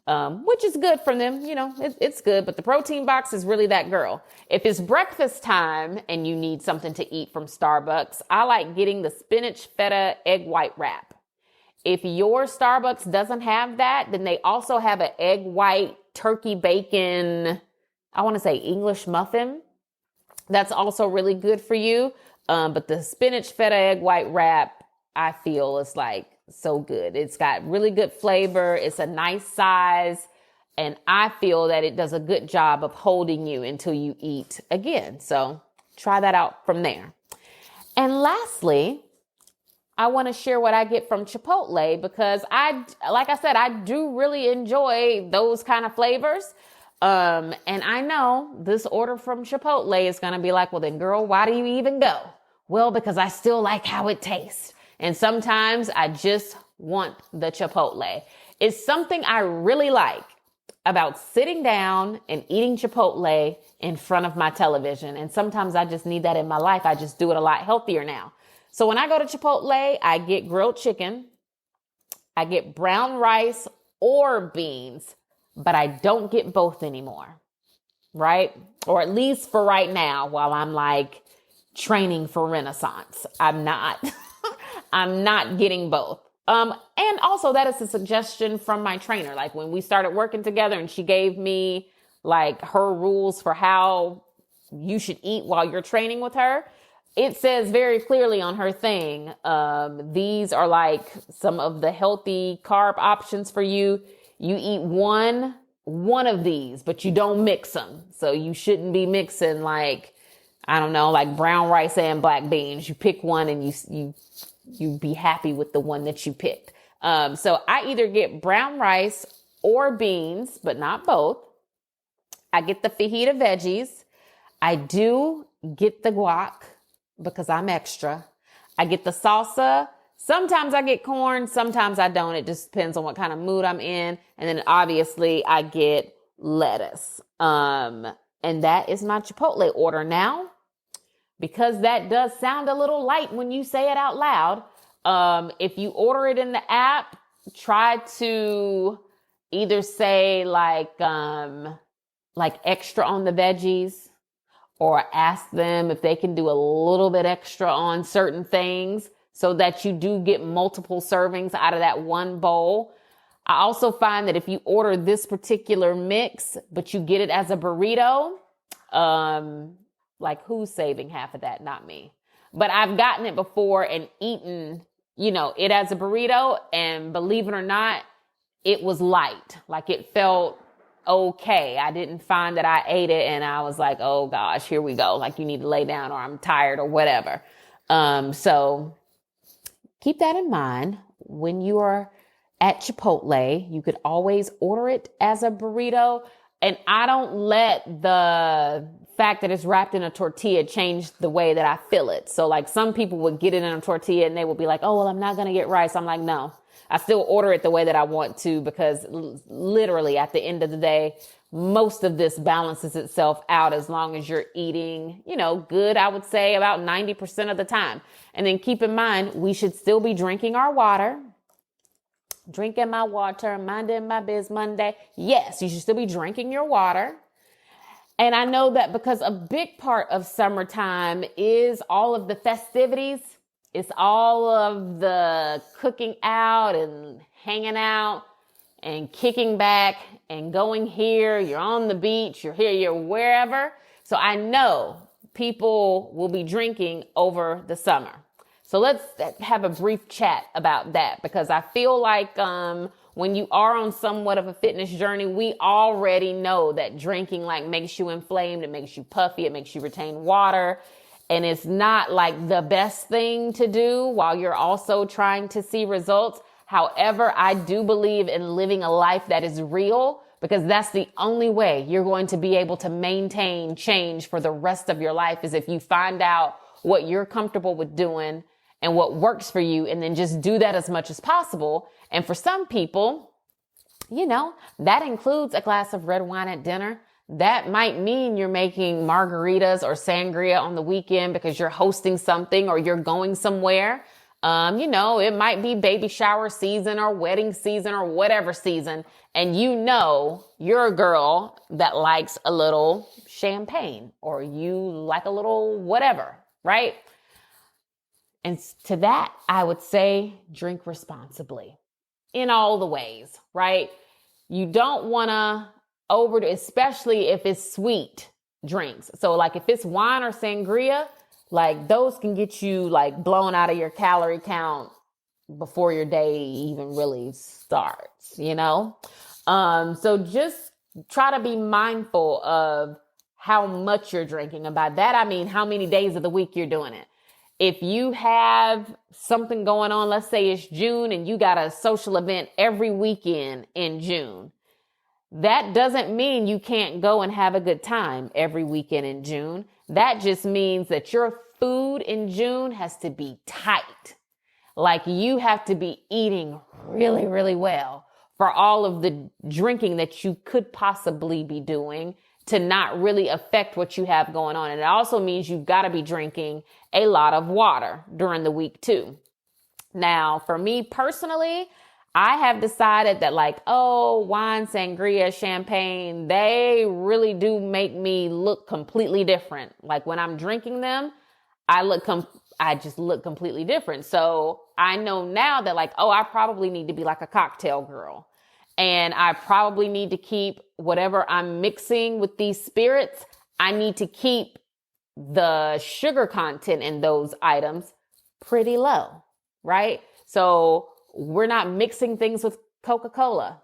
which is good for them. It's good. But the protein box is really that girl. If it's breakfast time and you need something to eat from Starbucks, I like getting the spinach feta egg white wrap. If your Starbucks doesn't have that, then they also have an egg white turkey bacon, I want to say English muffin. That's also really good for you. But the spinach feta egg white wrap, I feel is like so good. It's got really good flavor. It's a nice size. And I feel that it does a good job of holding you until you eat again. So try that out from there. And lastly, I want to share what I get from Chipotle because like I said, I do really enjoy those kind of flavors. And I know this order from Chipotle is going to be like, well then girl, why do you even go? Well, because I still like how it tastes. And sometimes I just want the Chipotle. It's something I really like about sitting down and eating Chipotle in front of my television. And sometimes I just need that in my life. I just do it a lot healthier now. So when I go to Chipotle, I get grilled chicken, I get brown rice or beans, but I don't get both anymore, right? Or at least for right now, while I'm like training for Renaissance, I'm not getting both. And also that is a suggestion from my trainer. Like when we started working together and she gave me like her rules for how you should eat while you're training with her. It says very clearly on her thing, these are like some of the healthy carb options for you. You eat one of these, but you don't mix them. So you shouldn't be mixing like, I don't know, like brown rice and black beans. You pick one and you be happy with the one that you picked. So I either get brown rice or beans, but not both. I get the fajita veggies. I do get the guac because I'm extra. I get the salsa. Sometimes I get corn. Sometimes I don't. It just depends on what kind of mood I'm in. And then obviously I get lettuce. And that is my Chipotle order now. Because that does sound a little light when you say it out loud. If you order it in the app, try to either say like extra on the veggies, or ask them if they can do a little bit extra on certain things. so that you do get multiple servings out of that one bowl. I also find that if you order this particular mix, but you get it as a burrito, like who's saving half of that? Not me. But I've gotten it before and eaten, it as a burrito, and believe it or not, it was light. Like it felt okay. I didn't find that I ate it and I was like, oh gosh, here we go. Like you need to lay down or I'm tired or whatever. So keep that in mind when you are at Chipotle. You could always order it as a burrito. And I don't let the fact that it's wrapped in a tortilla change the way that I feel it. So like some people would get it in a tortilla and they would be like, oh, well, I'm not going to get rice. I'm like, no, I still order it the way that I want to, because literally at the end of the day, most of this balances itself out as long as you're eating, good, I would say about 90% of the time. And then keep in mind, we should still be drinking our water. Drinking my water, minding my biz Monday. Yes, you should still be drinking your water. And I know that because a big part of summertime is all of the festivities. It's all of the cooking out and hanging out and kicking back and going here. You're on the beach, you're here, you're wherever. So I know people will be drinking over the summer. So let's have a brief chat about that, because I feel like when you are on somewhat of a fitness journey, we already know that drinking like makes you inflamed, it makes you puffy, it makes you retain water. And it's not like the best thing to do while you're also trying to see results. However, I do believe in living a life that is real, because that's the only way you're going to be able to maintain change for the rest of your life, is if you find out what you're comfortable with doing and what works for you, and then just do that as much as possible. And for some people, that includes a glass of red wine at dinner. That might mean you're making margaritas or sangria on the weekend because you're hosting something or you're going somewhere. It might be baby shower season or wedding season or whatever season. And you're a girl that likes a little champagne, or you like a little whatever, right? And to that, I would say drink responsibly in all the ways, right? You don't want to overdo, especially if it's sweet drinks. So like if it's wine or sangria, like those can get you like blown out of your calorie count before your day even really starts, So just try to be mindful of how much you're drinking. And by that, I mean how many days of the week you're doing it. If you have something going on, let's say it's June and you got a social event every weekend in June, that doesn't mean you can't go and have a good time every weekend in June. That just means that your food in June has to be tight. Like you have to be eating really, really well for all of the drinking that you could possibly be doing to not really affect what you have going on. And it also means you've got to be drinking a lot of water during the week too. Now, for me personally, I have decided that wine, sangria, champagne, they really do make me look completely different. Like when I'm drinking them, I just look completely different. So I know now that I probably need to be like a cocktail girl. And I probably need to keep whatever I'm mixing with these spirits, I need to keep the sugar content in those items pretty low, right? So we're not mixing things with Coca-Cola.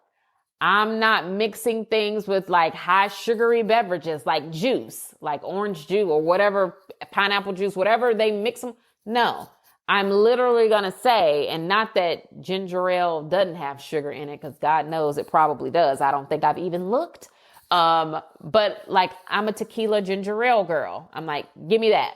I'm not mixing things with high sugary beverages like juice, like orange juice or whatever, pineapple juice, whatever they mix them. No. I'm literally going to say, and not that ginger ale doesn't have sugar in it, because God knows it probably does. I don't think I've even looked. But I'm a tequila ginger ale girl. I'm like, give me that.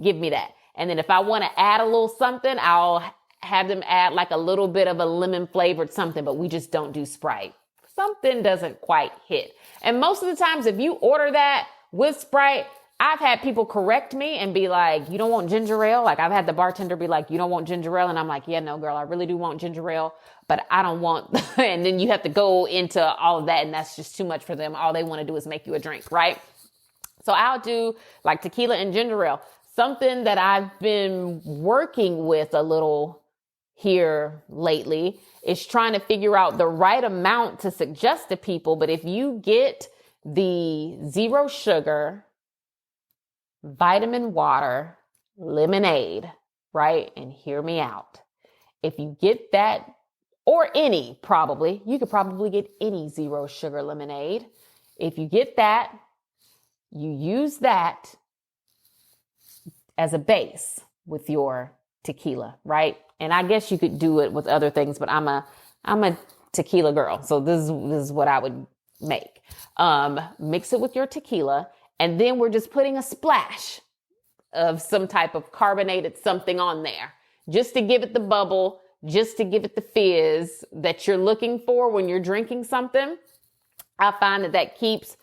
Give me that. And then if I want to add a little something, I'll have them add a little bit of a lemon flavored something, but we just don't do Sprite. Something doesn't quite hit. And most of the times, if you order that with Sprite, I've had people correct me and be like, you don't want ginger ale? I've had the bartender be like, you don't want ginger ale? And I'm like, yeah, no, girl, I really do want ginger ale, but I don't want, and then you have to go into all of that, and that's just too much for them. All they want to do is make you a drink, right? So I'll do tequila and ginger ale. something that I've been working with a little here lately is trying to figure out the right amount to suggest to people. But if you get the zero sugar, vitamin water, lemonade, right? And hear me out. If you get that, or any, probably, you could probably get any zero sugar lemonade. If you get that, you use that as a base with your tequila, right? And I guess you could do it with other things, but I'm a tequila girl. So this is what I would make. Mix it with your tequila. And then we're just putting a splash of some type of carbonated something on there just to give it the bubble, just to give it the fizz that you're looking for when you're drinking something. I find that keeps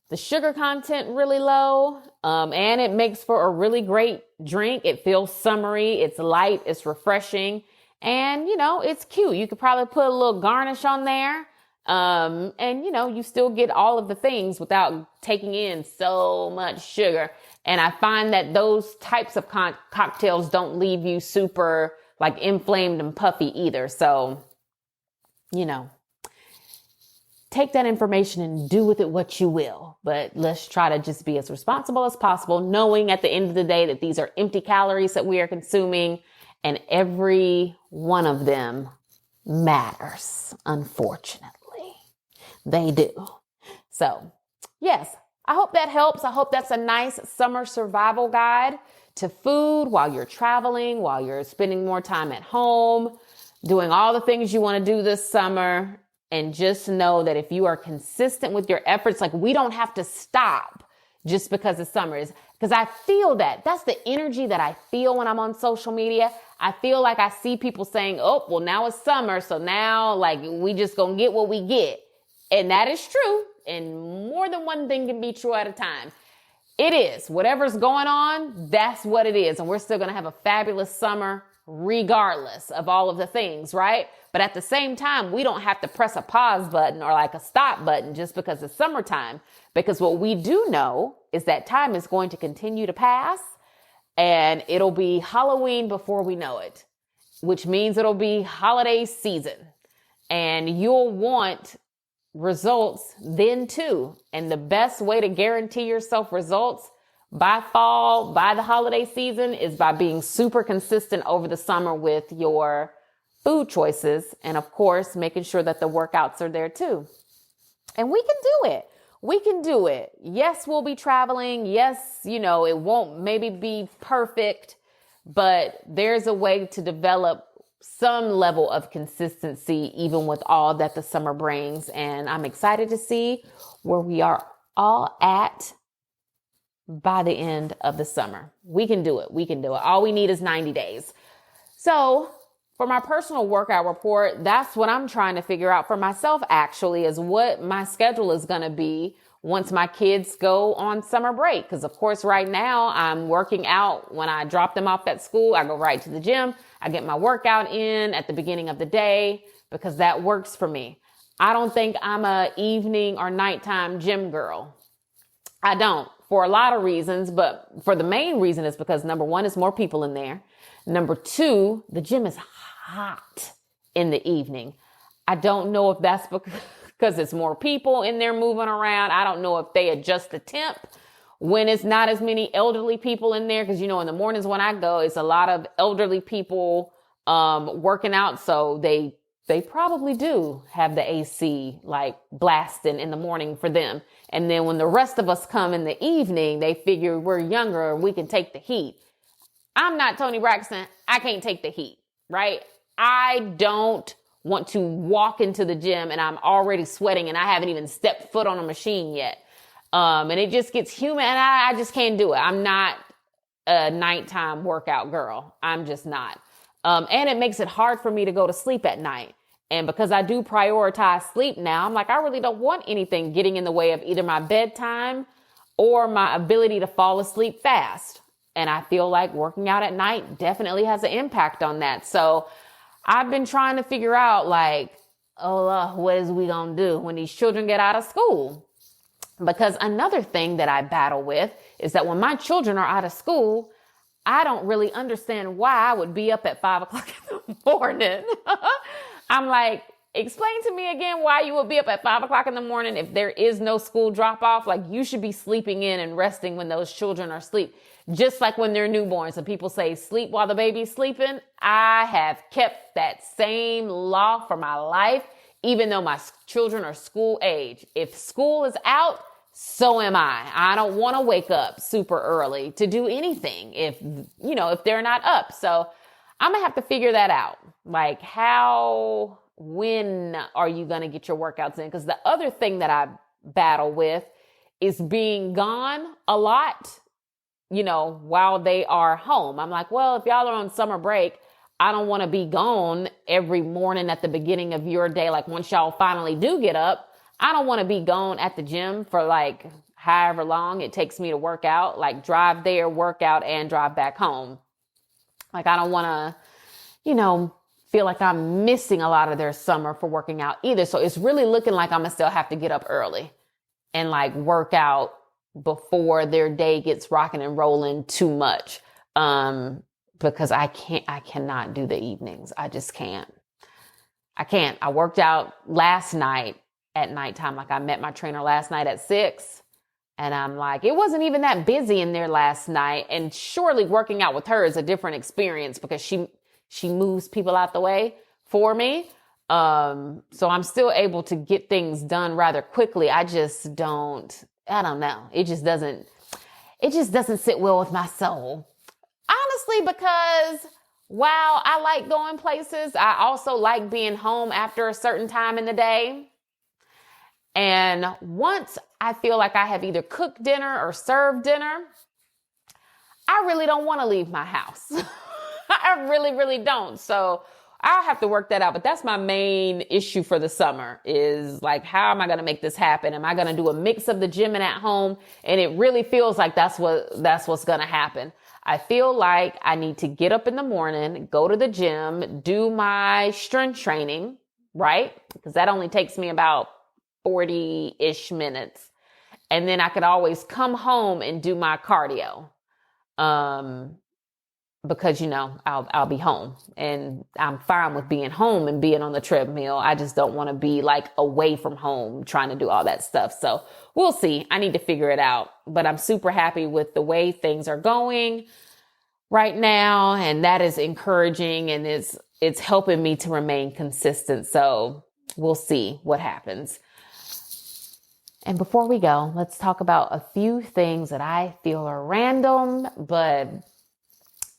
the sugar content really low, and it makes for a really great drink. It feels summery, it's light, it's refreshing, and it's cute. You could probably put a little garnish on there, and you still get all of the things without taking in so much sugar. And I find that those types of cocktails don't leave you super like inflamed and puffy either. So, take that information and do with it what you will. But let's try to just be as responsible as possible, knowing at the end of the day that these are empty calories that we are consuming, and every one of them matters. Unfortunately, they do. So yes, I hope that helps. I hope that's a nice summer survival guide to food while you're traveling, while you're spending more time at home, doing all the things you want to do this summer. And just know that if you are consistent with your efforts, like we don't have to stop just because the summer is, because I feel that's the energy that I feel when I'm on social media. I feel like I see people saying, oh, well, now it's summer. So now like we just gonna get what we get. And that is true. And more than one thing can be true at a time. It is whatever's going on. That's what it is. And we're still going to have a fabulous summer regardless of all of the things, right? But at the same time, we don't have to press a pause button or like a stop button just because it's summertime, because what we do know is that time is going to continue to pass and it'll be Halloween before we know it, which means it'll be holiday season and you'll want results then too. And the best way to guarantee yourself results by fall, by the holiday season, is by being super consistent over the summer with your food choices. And of course, making sure that the workouts are there too. And we can do it. We can do it. Yes, we'll be traveling. Yes, it won't maybe be perfect, but there's a way to develop some level of consistency, even with all that the summer brings. And I'm excited to see where we are all at by the end of the summer. We can do it. We can do it. All we need is 90 days. So for my personal workout report, that's what I'm trying to figure out for myself, actually, is what my schedule is going to be once my kids go on summer break. Because of course, right now I'm working out. When I drop them off at school, I go right to the gym. I get my workout in at the beginning of the day because that works for me. I don't think I'm a evening or nighttime gym girl. I don't, for a lot of reasons, but for the main reason is because number one, is more people in there. Number two, the gym is hot in the evening. I don't know if that's because it's more people in there moving around. I don't know if they adjust the temp when it's not as many elderly people in there. Because, in the mornings when I go, it's a lot of elderly people working out. So they probably do have the AC like blasting in the morning for them. And then when the rest of us come in the evening, they figure we're younger and we can take the heat. I'm not Toni Braxton. I can't take the heat, right? I don't want to walk into the gym and I'm already sweating and I haven't even stepped foot on a machine yet. And it just gets humid and I just can't do it. I'm not a nighttime workout girl. I'm just not. And it makes it hard for me to go to sleep at night. And because I do prioritize sleep now, I'm like, I really don't want anything getting in the way of either my bedtime or my ability to fall asleep fast. And I feel like working out at night definitely has an impact on that. So I've been trying to figure out what is we going to do when these children get out of school? Because another thing that I battle with is that when my children are out of school, I don't really understand why I would be up at 5 o'clock in the morning. I'm like, explain to me again why you would be up at 5 o'clock in the morning if there is no school drop off. Like, you should be sleeping in and resting when those children are asleep. Just like when they're newborns and people say sleep while the baby's sleeping. I have kept that same law for my life, even though my children are school age. If school is out, so am I. I don't want to wake up super early to do anything if they're not up. So I'm going to have to figure that out. Like, when are you going to get your workouts in? Because the other thing that I battle with is being gone a lot, while they are home. I'm like, well, if y'all are on summer break, I don't want to be gone every morning at the beginning of your day. Like, once y'all finally do get up, I don't want to be gone at the gym for like however long it takes me to work out, like drive there, work out, and drive back home. Like, I don't want to, feel like I'm missing a lot of their summer for working out either. So it's really looking like I'm going to still have to get up early and like work out before their day gets rocking and rolling too much. Because I cannot do the evenings. I just can't. I worked out last night at nighttime. Like, I met my trainer last night at 6, and I'm like, it wasn't even that busy in there last night. And surely working out with her is a different experience because she moves people out the way for me. So I'm still able to get things done rather quickly. I don't know. It just doesn't sit well with my soul. Honestly, because while I like going places, I also like being home after a certain time in the day. And once I feel like I have either cooked dinner or served dinner, I really don't want to leave my house. I really, really don't. So I'll have to work that out. But that's my main issue for the summer is like, how am I going to make this happen? Am I going to do a mix of the gym and at home? And it really feels like that's what's going to happen. I feel like I need to get up in the morning, go to the gym, do my strength training, right? Because that only takes me about 40-ish minutes. And then I could always come home and do my cardio. Because, I'll be home and I'm fine with being home and being on the treadmill. I just don't want to be like away from home trying to do all that stuff. So we'll see. I need to figure it out, but I'm super happy with the way things are going right now. And that is encouraging and it's helping me to remain consistent. So we'll see what happens. And before we go, let's talk about a few things that I feel are random, but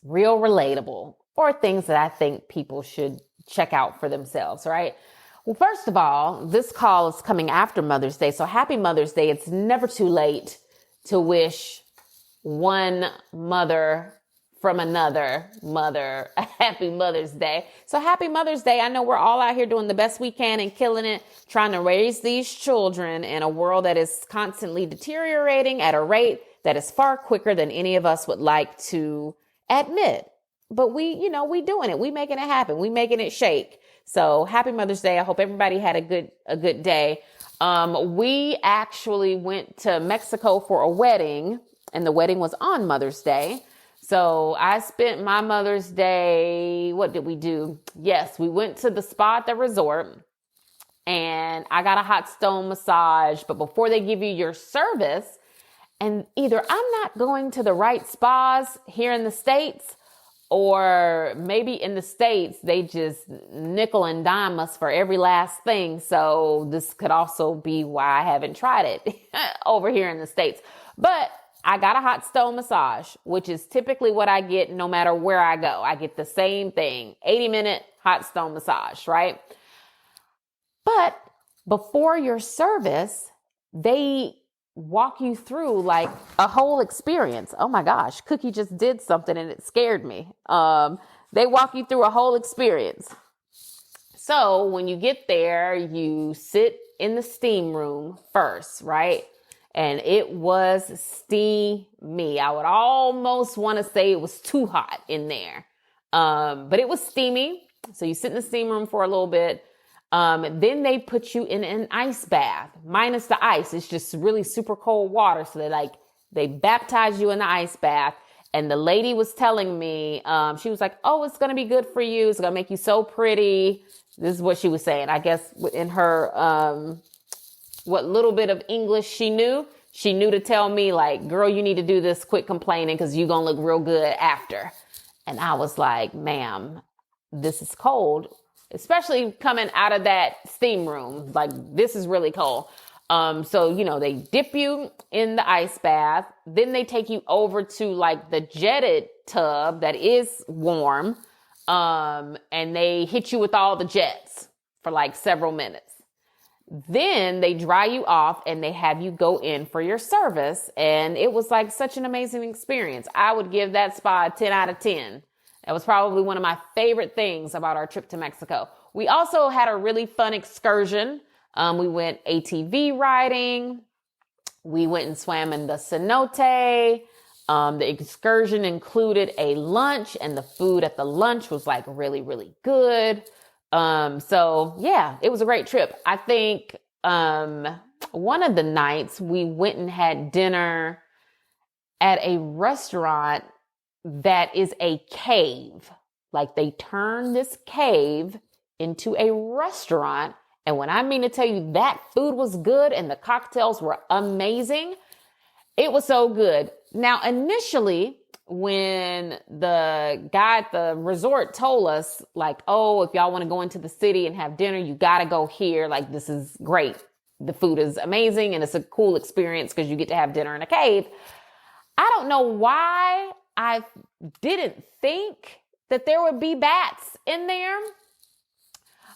real relatable, or things that I think people should check out for themselves, right? Well, first of all, this call is coming after Mother's Day. So happy Mother's Day. It's never too late to wish one mother from another mother a happy Mother's Day. So happy Mother's Day. I know we're all out here doing the best we can and killing it, trying to raise these children in a world that is constantly deteriorating at a rate that is far quicker than any of us would like to admit. But we doing it. We making it happen. We making it shake. So happy Mother's Day. I hope everybody had a good day. We actually went to Mexico for a wedding, and the wedding was on Mother's Day. So I spent my Mother's Day. What did we do? Yes, we went to the spa at the resort, and I got a hot stone massage. But before they give you your service, and either I'm not going to the right spas here in the States, or maybe in the States, they just nickel and dime us for every last thing. So this could also be why I haven't tried it over here in the States. But I got a hot stone massage, which is typically what I get no matter where I go. I get the same thing, 80-minute hot stone massage, right? But before your service, they walk you through like a whole experience. Oh my gosh, Cookie just did something and it scared me. They walk you through a whole experience. So when you get there, you sit in the steam room first, right? And it was steamy. I would almost want to say it was too hot in there. But it was steamy. So you sit in the steam room for a little bit. Then they put you in an ice bath, minus the ice. It's just really super cold water. So they baptize you in the ice bath. And the lady was telling me, she was like, oh, it's going to be good for you. It's going to make you so pretty. This is what she was saying. I guess in her, what little bit of English she knew to tell me like, girl, you need to do this, quit complaining because you're going to look real good after. And I was like, ma'am, this is cold, especially coming out of that steam room. Like, this is really cold. So, they dip you in the ice bath. Then they take you over to like the jetted tub that is warm. And they hit you with all the jets for like several minutes. Then they dry you off and they have you go in for your service. And it was like such an amazing experience. I would give that spa a 10 out of 10. That was probably one of my favorite things about our trip to Mexico. We also had a really fun excursion. We went ATV riding. We went and swam in the cenote. The excursion included a lunch, and the food at the lunch was like really, really good. So yeah, it was a great trip. I think, one of the nights we went and had dinner at a restaurant that is a cave. Like, they turned this cave into a restaurant. And when I mean to tell you that food was good and the cocktails were amazing, it was so good. Now, initially, when the guy at the resort told us, like, oh, if y'all want to go into the city and have dinner, you got to go here. Like, this is great. The food is amazing and it's a cool experience because you get to have dinner in a cave. I don't know why I didn't think that there would be bats in there.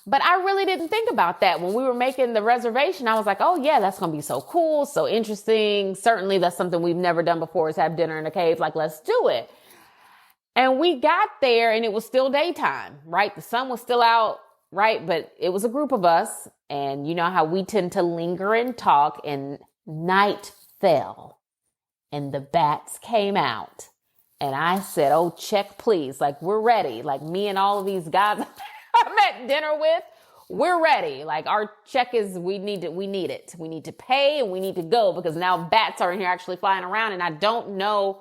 But I really didn't think about that. When we were making the reservation, I was like, oh yeah, that's going to be so cool, so interesting. Certainly that's something we've never done before, is have dinner in a cave. Like, let's do it. And we got there and it was still daytime, right? The sun was still out, right? But it was a group of us. And you know how we tend to linger and talk, and night fell and the bats came out. And I said, oh, check please. Like, we're ready. Like, me and all of these guys I'm at dinner with, we're ready. Like, our check is, we need it. We need to pay and we need to go, because now bats are in here actually flying around. And I don't know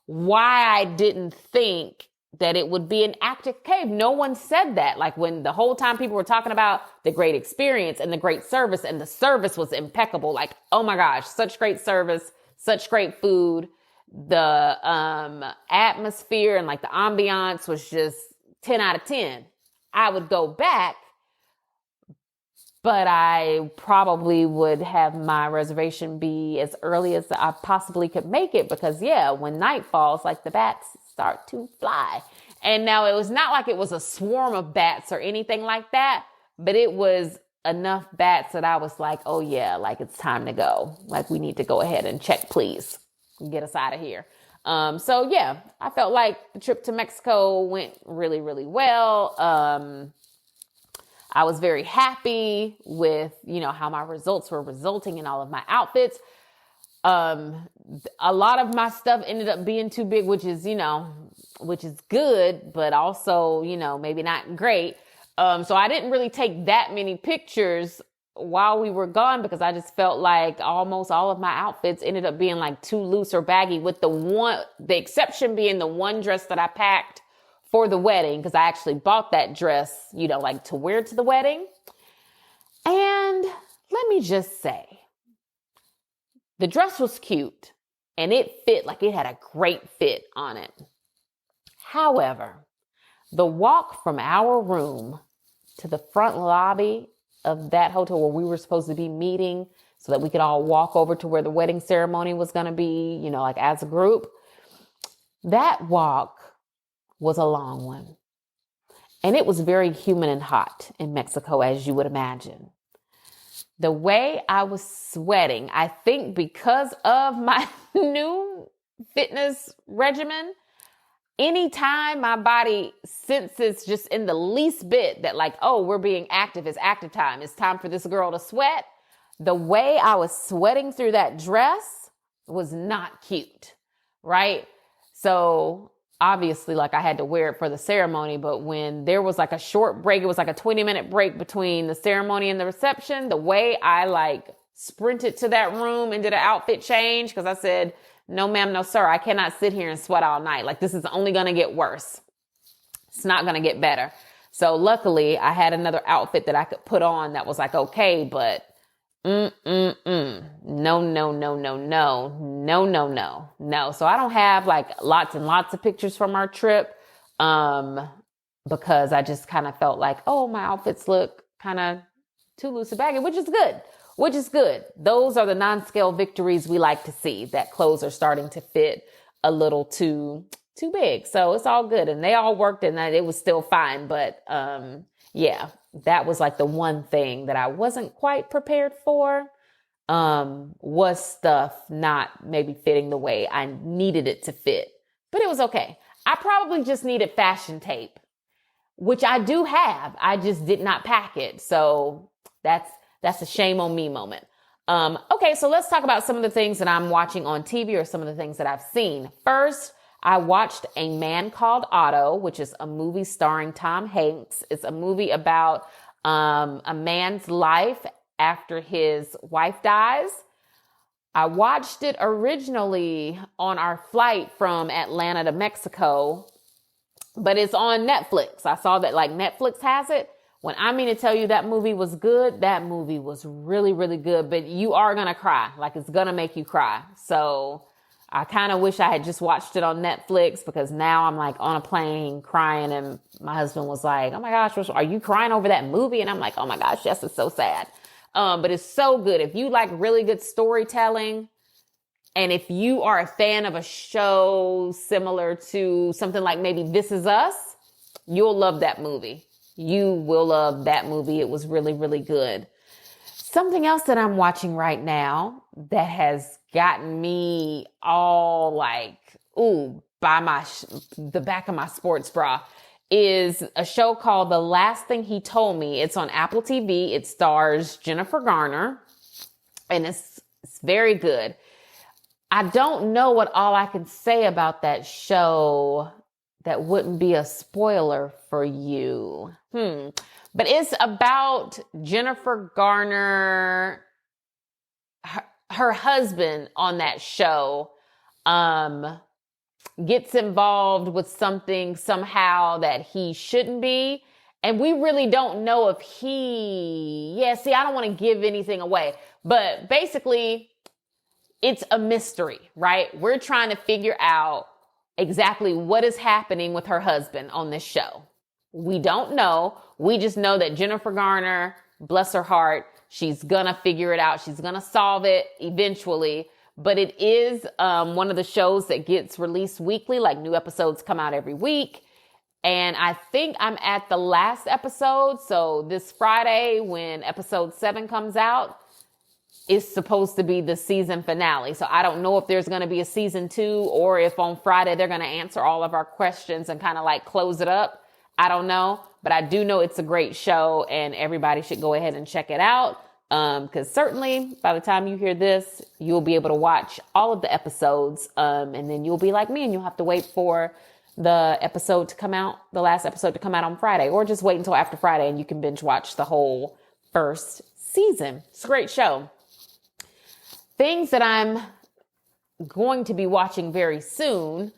why I didn't think that it would be an active cave. No one said that. Like, when the whole time people were talking about the great experience and the great service, and the service was impeccable. Like, oh my gosh, such great service, such great food. The atmosphere and like the ambiance was just 10 out of 10. I would go back, but I probably would have my reservation be as early as I possibly could make it, because yeah, when night falls, like, the bats start to fly. And now it was not like it was a swarm of bats or anything like that, but it was enough bats that I was like, oh yeah, like, it's time to go. Like, we need to go ahead and check, please. Get us out of here. So yeah, I felt like the trip to Mexico went really, really well. I was very happy with, how my results were resulting in all of my outfits. A lot of my stuff ended up being too big, which is good, but also, maybe not great. So I didn't really take that many pictures while we were gone, because I just felt like almost all of my outfits ended up being like too loose or baggy, with the exception being the one dress that I packed for the wedding, because I actually bought that dress, like to wear to the wedding. And let me just say, the dress was cute and it fit, like, it had a great fit on it. However, the walk from our room to the front lobby of that hotel where we were supposed to be meeting so that we could all walk over to where the wedding ceremony was going to be, like, as a group, that walk was a long one. And it was very humid and hot in Mexico, as you would imagine. The way I was sweating, I think because of my new fitness regimen, anytime my body senses just in the least bit that, like, oh, we're being active, it's active time, it's time for this girl to sweat, the way I was sweating through that dress was not cute, right? So obviously, like, I had to wear it for the ceremony, but when there was like a short break, it was like a 20-minute break between the ceremony and the reception, the way I like sprinted to that room and did an outfit change, because I said, No, ma'am, no, sir. I cannot sit here and sweat all night. Like, this is only going to get worse. It's not going to get better. So luckily I had another outfit that I could put on that was like, okay, but no, no, no, no, no, no, no, no, no, no. So I don't have like lots and lots of pictures from our trip. Because I just kind of felt like, oh, my outfits look kind of too loose and baggy, which is good. Those are the non-scale victories we like to see, that clothes are starting to fit a little too big. So it's all good. And they all worked and it was still fine. But, yeah, that was like the one thing that I wasn't quite prepared for, was stuff not maybe fitting the way I needed it to fit, but it was okay. I probably just needed fashion tape, which I do have. I just did not pack it. So that's a shame on me moment. Okay, so let's talk about some of the things that I'm watching on TV or some of the things that I've seen. First, I watched A Man Called Otto, which is a movie starring Tom Hanks. It's a movie about a man's life after his wife dies. I watched it originally on our flight from Atlanta to Mexico, but it's on Netflix. I saw that like Netflix has it. When I mean to tell you that movie was good, that movie was really, really good, but you are going to cry. Like, it's going to make you cry. So I kind of wish I had just watched it on Netflix, because now I'm like on a plane crying, and my husband was like, oh my gosh, are you crying over that movie? And I'm like, oh my gosh, yes, it's so sad. But it's so good. If you like really good storytelling, and if you are a fan of a show similar to something like maybe This Is Us, you'll love that movie. You will love that movie. It was really, really good. Something else that I'm watching right now that has gotten me all like, ooh, by the back of my sports bra, is a show called The Last Thing He Told Me. It's on Apple TV. It stars Jennifer Garner, and it's very good. I don't know what all I can say about that show that wouldn't be a spoiler for you. But it's about Jennifer Garner, her husband on that show, gets involved with something somehow that he shouldn't be. And we really don't know if I don't want to give anything away, but basically it's a mystery, right? We're trying to figure out exactly what is happening with her husband on this show. We don't know. We just know that Jennifer Garner, bless her heart, she's gonna figure it out. She's gonna solve it eventually. But it is one of the shows that gets released weekly, like new episodes come out every week. And I think I'm at the last episode. So this Friday, when episode 7 comes out, is supposed to be the season finale. So I don't know if there's going to be a season 2, or if on Friday they're going to answer all of our questions and kind of like close it up. I don't know, but I do know it's a great show and everybody should go ahead and check it out. Because certainly by the time you hear this, you'll be able to watch all of the episodes. And then you'll be like me and you'll have to wait for the last episode to come out on Friday, or just wait until after Friday and you can binge watch the whole first season. It's a great show. Things that I'm going to be watching very soon: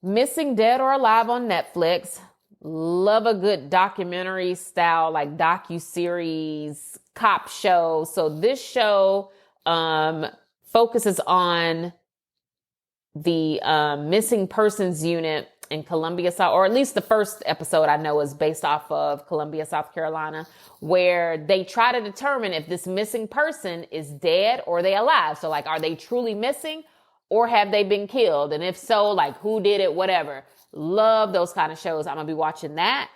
Missing Dead or Alive on Netflix. Love a good documentary style, like docu-series cop show. So this show focuses on the missing persons unit in Columbia, or at least the first episode I know is based off of Columbia, South Carolina, where they try to determine if this missing person is dead or they alive. So like, are they truly missing or have they been killed? And if so, like, who did it, whatever. Love those kind of shows. I'm going to be watching that.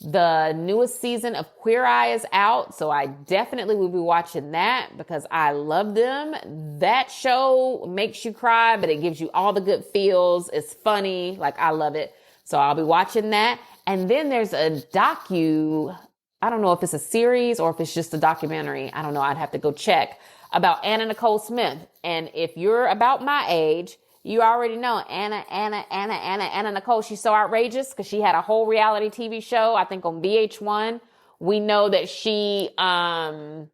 The newest season of Queer Eye is out, so I definitely will be watching that because I love them. That show makes you cry, but it gives you all the good feels. It's funny. Like, I love it. So I'll be watching that. And then there's a docu, I don't know if it's a series or if it's just a documentary. I don't know. I'd have to go check, about Anna Nicole Smith. And if you're about my age, you already know Anna Nicole. She's so outrageous because she had a whole reality TV show, I think on VH1. We know that she was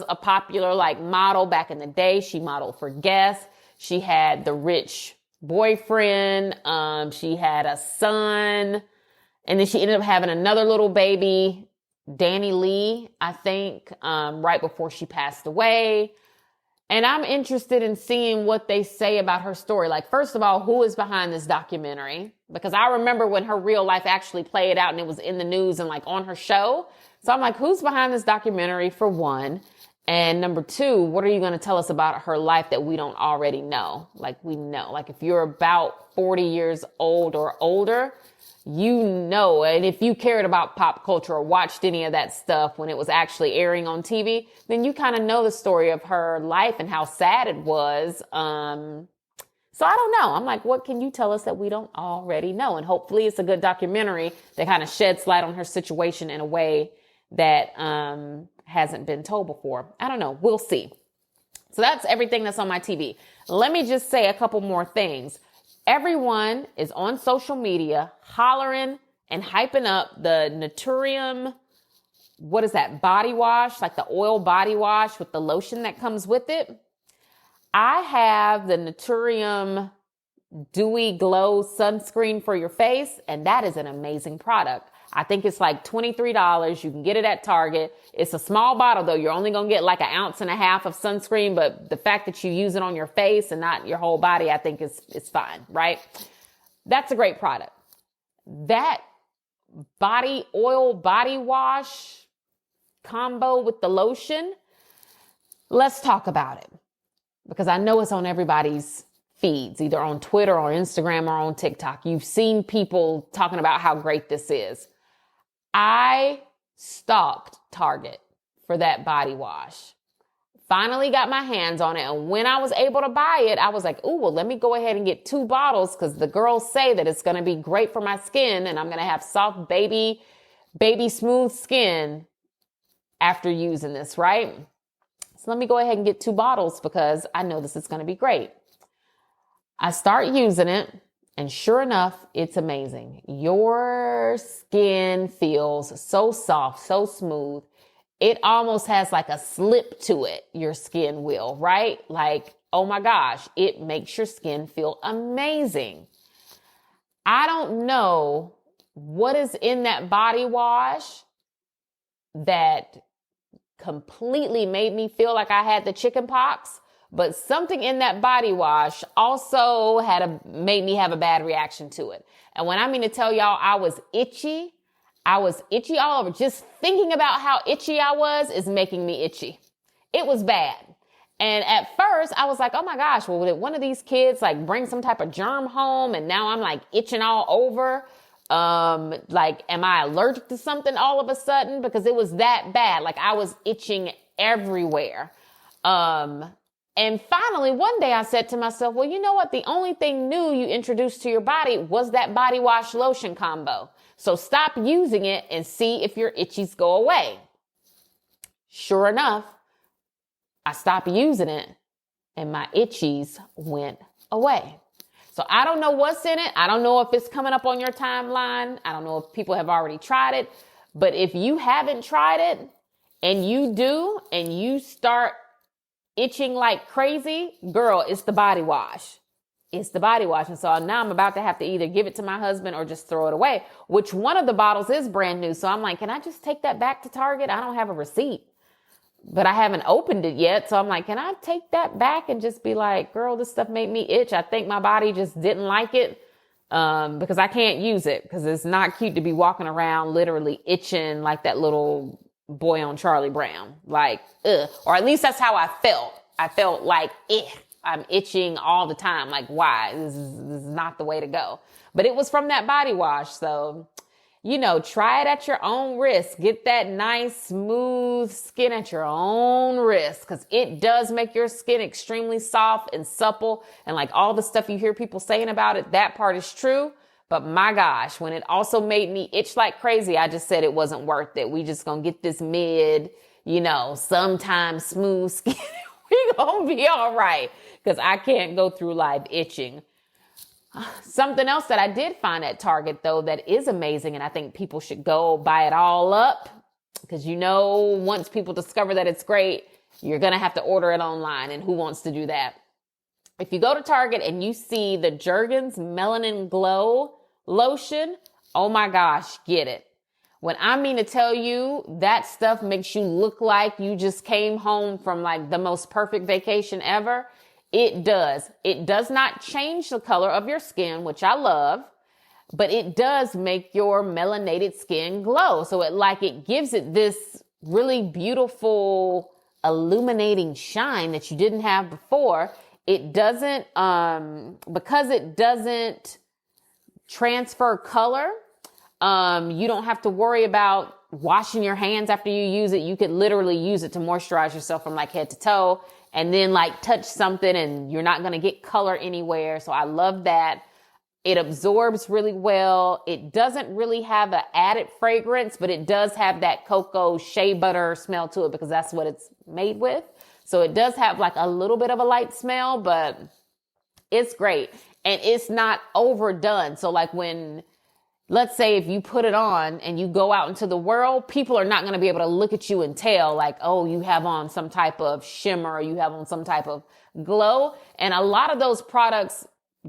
a popular like model back in the day. She modeled for Guess. She had the rich boyfriend. She had a son. And then she ended up having another little baby, Danny Lee, I think, right before she passed away. And I'm interested in seeing what they say about her story. Like, first of all, who is behind this documentary? Because I remember when her real life actually played out and it was in the news and like on her show. So I'm like, who's behind this documentary, for one? And number two, what are you going to tell us about her life that we don't already know? Like, we know, like if you're about 40 years old or older, you know, and if you cared about pop culture or watched any of that stuff when it was actually airing on TV, then you kind of know the story of her life and how sad it was. So I don't know. I'm like, what can you tell us that we don't already know? And hopefully it's a good documentary that kind of sheds light on her situation in a way that hasn't been told before. I don't know. We'll see. So that's everything that's on my TV. Let me just say a couple more things. Everyone is on social media hollering and hyping up the Naturium, what is that, body wash, like the oil body wash with the lotion that comes with it. I have the Naturium Dewy Glow sunscreen for your face, and that is an amazing product. I think it's like $23. You can get it at Target. It's a small bottle though. You're only going to get like 1.5 ounces of sunscreen, but the fact that you use it on your face and not your whole body, I think is fine, right? That's a great product. That body oil body wash combo with the lotion, let's talk about it, because I know it's on everybody's feeds, either on Twitter or Instagram or on TikTok. You've seen people talking about how great this is. I stalked Target for that body wash. Finally got my hands on it. And when I was able to buy it, I was like, ooh, well, let me go ahead and get 2 bottles because the girls say that it's going to be great for my skin and I'm going to have soft baby smooth skin after using this, right? So let me go ahead and get 2 bottles because I know this is going to be great. I start using it, and sure enough, it's amazing. Your skin feels so soft, so smooth. It almost has like a slip to it, your skin will, right? Like, oh my gosh, it makes your skin feel amazing. I don't know what is in that body wash that completely made me feel like I had the chicken pox. But something in that body wash also made me have a bad reaction to it. And when I mean to tell y'all, I was itchy all over. Just thinking about how itchy I was is making me itchy. It was bad. And at first I was like, oh my gosh, well, did one of these kids like bring some type of germ home? And now I'm like itching all over. Like, am I allergic to something all of a sudden? Because it was that bad. Like I was itching everywhere. And finally, one day I said to myself, well, you know what? The only thing new you introduced to your body was that body wash lotion combo. So stop using it and see if your itchies go away. Sure enough, I stopped using it and my itchies went away. So I don't know what's in it. I don't know if it's coming up on your timeline. I don't know if people have already tried it. But if you haven't tried it and you do, and you start itching like crazy, girl, it's the body wash. It's the body wash. And so now I'm about to have to either give it to my husband or just throw it away, which one of the bottles is brand new. So I'm like, can I just take that back to Target? I don't have a receipt, but I haven't opened it yet. So I'm like, can I take that back and just be like, girl, this stuff made me itch. I think my body just didn't like it. Because I can't use it because it's not cute to be walking around literally itching like that little boy on Charlie Brown, like, ugh. Or at least that's how I felt. I felt like, I'm itching all the time. Like, why? This is not the way to go. But it was from that body wash. So, try it at your own risk. Get that nice, smooth skin at your own risk, because it does make your skin extremely soft and supple. And like all the stuff you hear people saying about it, that part is true. But my gosh, when it also made me itch like crazy, I just said it wasn't worth it. We just gonna get this sometimes smooth skin. We gonna be all right, because I can't go through life itching. Something else that I did find at Target, though, that is amazing, and I think people should go buy it all up, because once people discover that it's great, you're gonna have to order it online, and who wants to do that? If you go to Target and you see the Jergens Melanin Glow lotion, oh my gosh, get it. When I mean to tell you, that stuff makes you look like you just came home from like the most perfect vacation ever. It does. It does not change the color of your skin, which I love, but it does make your melanated skin glow. So it gives it this really beautiful illuminating shine that you didn't have before. It doesn't, because it doesn't transfer color, you don't have to worry about washing your hands after you use it. You could literally use it to moisturize yourself from like head to toe and then like touch something and you're not going to get color anywhere. So I love that. It absorbs really well. It doesn't really have an added fragrance, but it does have that cocoa shea butter smell to it because that's what it's made with. So it does have like a little bit of a light smell, but it's great. And it's not overdone. So like when, let's say if you put it on and you go out into the world, people are not going to be able to look at you and tell like, oh, you have on some type of shimmer or you have on some type of glow. And a lot of those products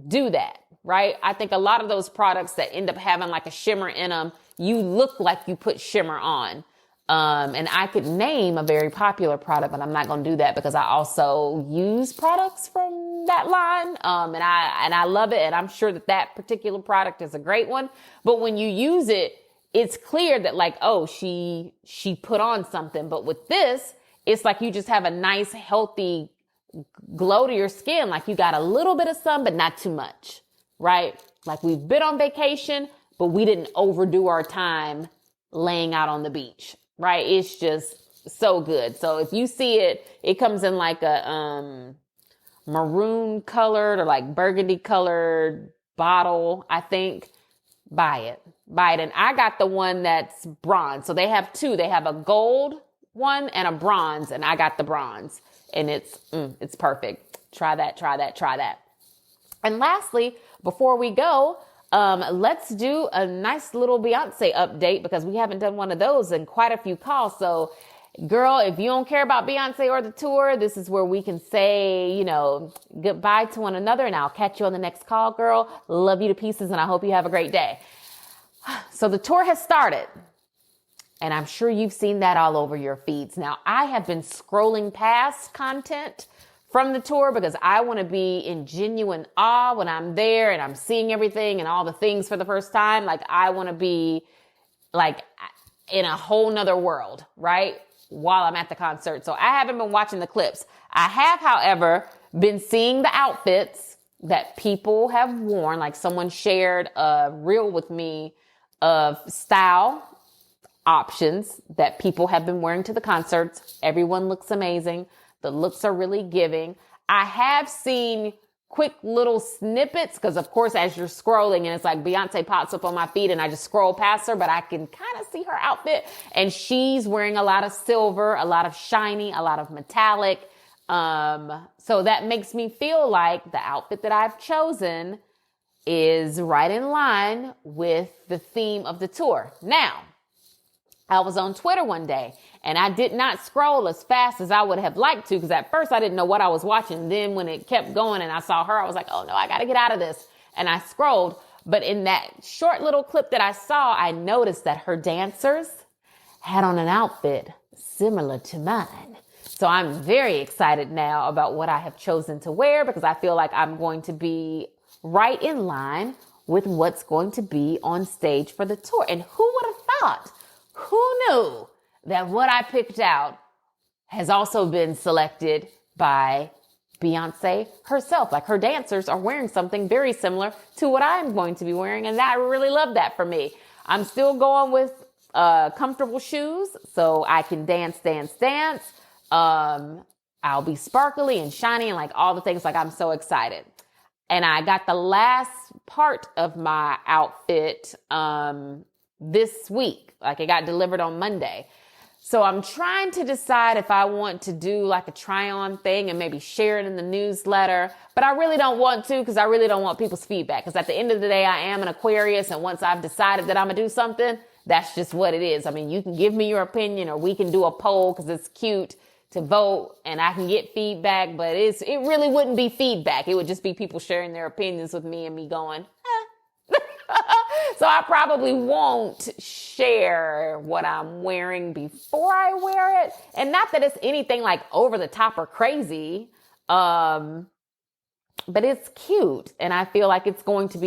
do that, right? I think a lot of those products that end up having like a shimmer in them, you look like you put shimmer on. And I could name a very popular product, but I'm not going to do that because I also use products from that line. And I love it. And I'm sure that that particular product is a great one. But when you use it, it's clear that like, oh, she put on something. But with this, it's like you just have a nice, healthy glow to your skin. Like you got a little bit of sun, but not too much, right? Like we've been on vacation, but we didn't overdo our time laying out on the beach. Right. It's just so good. So if you see it, it comes in like a, maroon colored or like burgundy colored bottle. I think buy it. And I got the one that's bronze. So they have two, they have a gold one and a bronze, and I got the bronze and it's perfect. Try that. And lastly, before we go, let's do a nice little Beyoncé update because we haven't done one of those in quite a few calls. So girl, if you don't care about Beyoncé or the tour, this is where we can say, goodbye to one another, and I'll catch you on the next call, girl. Love you to pieces, and I hope you have a great day. So the tour has started, and I'm sure you've seen that all over your feeds. Now, I have been scrolling past content from the tour because I want to be in genuine awe when I'm there and I'm seeing everything and all the things for the first time. Like I want to be like in a whole nother world, right? While I'm at the concert. So I haven't been watching the clips. I have, however, been seeing the outfits that people have worn. Like someone shared a reel with me of style options that people have been wearing to the concerts. Everyone looks amazing. The looks are really giving. I have seen quick little snippets because, of course, as you're scrolling and it's like Beyonce pops up on my feed and I just scroll past her, but I can kind of see her outfit. And she's wearing a lot of silver, a lot of shiny, a lot of metallic. So that makes me feel like the outfit that I've chosen is right in line with the theme of the tour. Now, I was on Twitter one day and I did not scroll as fast as I would have liked to because at first I didn't know what I was watching. Then when it kept going and I saw her, I was like, oh no, I got to get out of this. And I scrolled. But in that short little clip that I saw, I noticed that her dancers had on an outfit similar to mine. So I'm very excited now about what I have chosen to wear because I feel like I'm going to be right in line with what's going to be on stage for the tour. And who would have thought? Who knew that what I picked out has also been selected by Beyoncé herself? Like her dancers are wearing something very similar to what I'm going to be wearing. And I really love that for me. I'm still going with comfortable shoes so I can dance. I'll be sparkly and shiny and like all the things. Like I'm so excited. And I got the last part of my outfit this week. Like it got delivered on Monday. So I'm trying to decide if I want to do like a try on thing and maybe share it in the newsletter, but I really don't want to because I really don't want people's feedback. Because at the end of the day, I am an Aquarius. And once I've decided that I'm going to do something, that's just what it is. I mean, you can give me your opinion or we can do a poll because it's cute to vote and I can get feedback, but it really wouldn't be feedback. It would just be people sharing their opinions with me and me going, So I probably won't share what I'm wearing before I wear it. And not that it's anything like over the top or crazy. But it's cute. And I feel like it's going to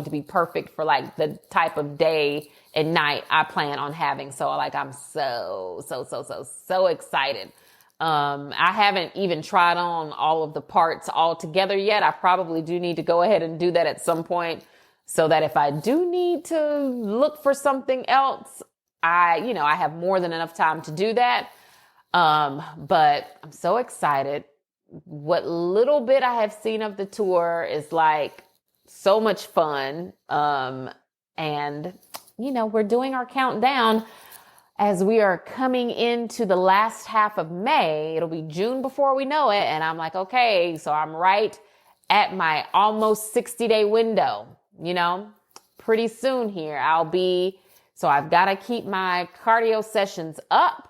be perfect for like the type of day and night I plan on having. So like, I'm so excited. I haven't even tried on all of the parts all together yet. I probably do need to go ahead and do that at some point so that if I do need to look for something else, I have more than enough time to do that. But I'm so excited. What little bit I have seen of the tour is like so much fun. And we're doing our countdown as we are coming into the last half of May. It'll be June before we know it. And I'm like, okay, so I'm right at my almost 60-day window, pretty soon here. So I've got to keep my cardio sessions up.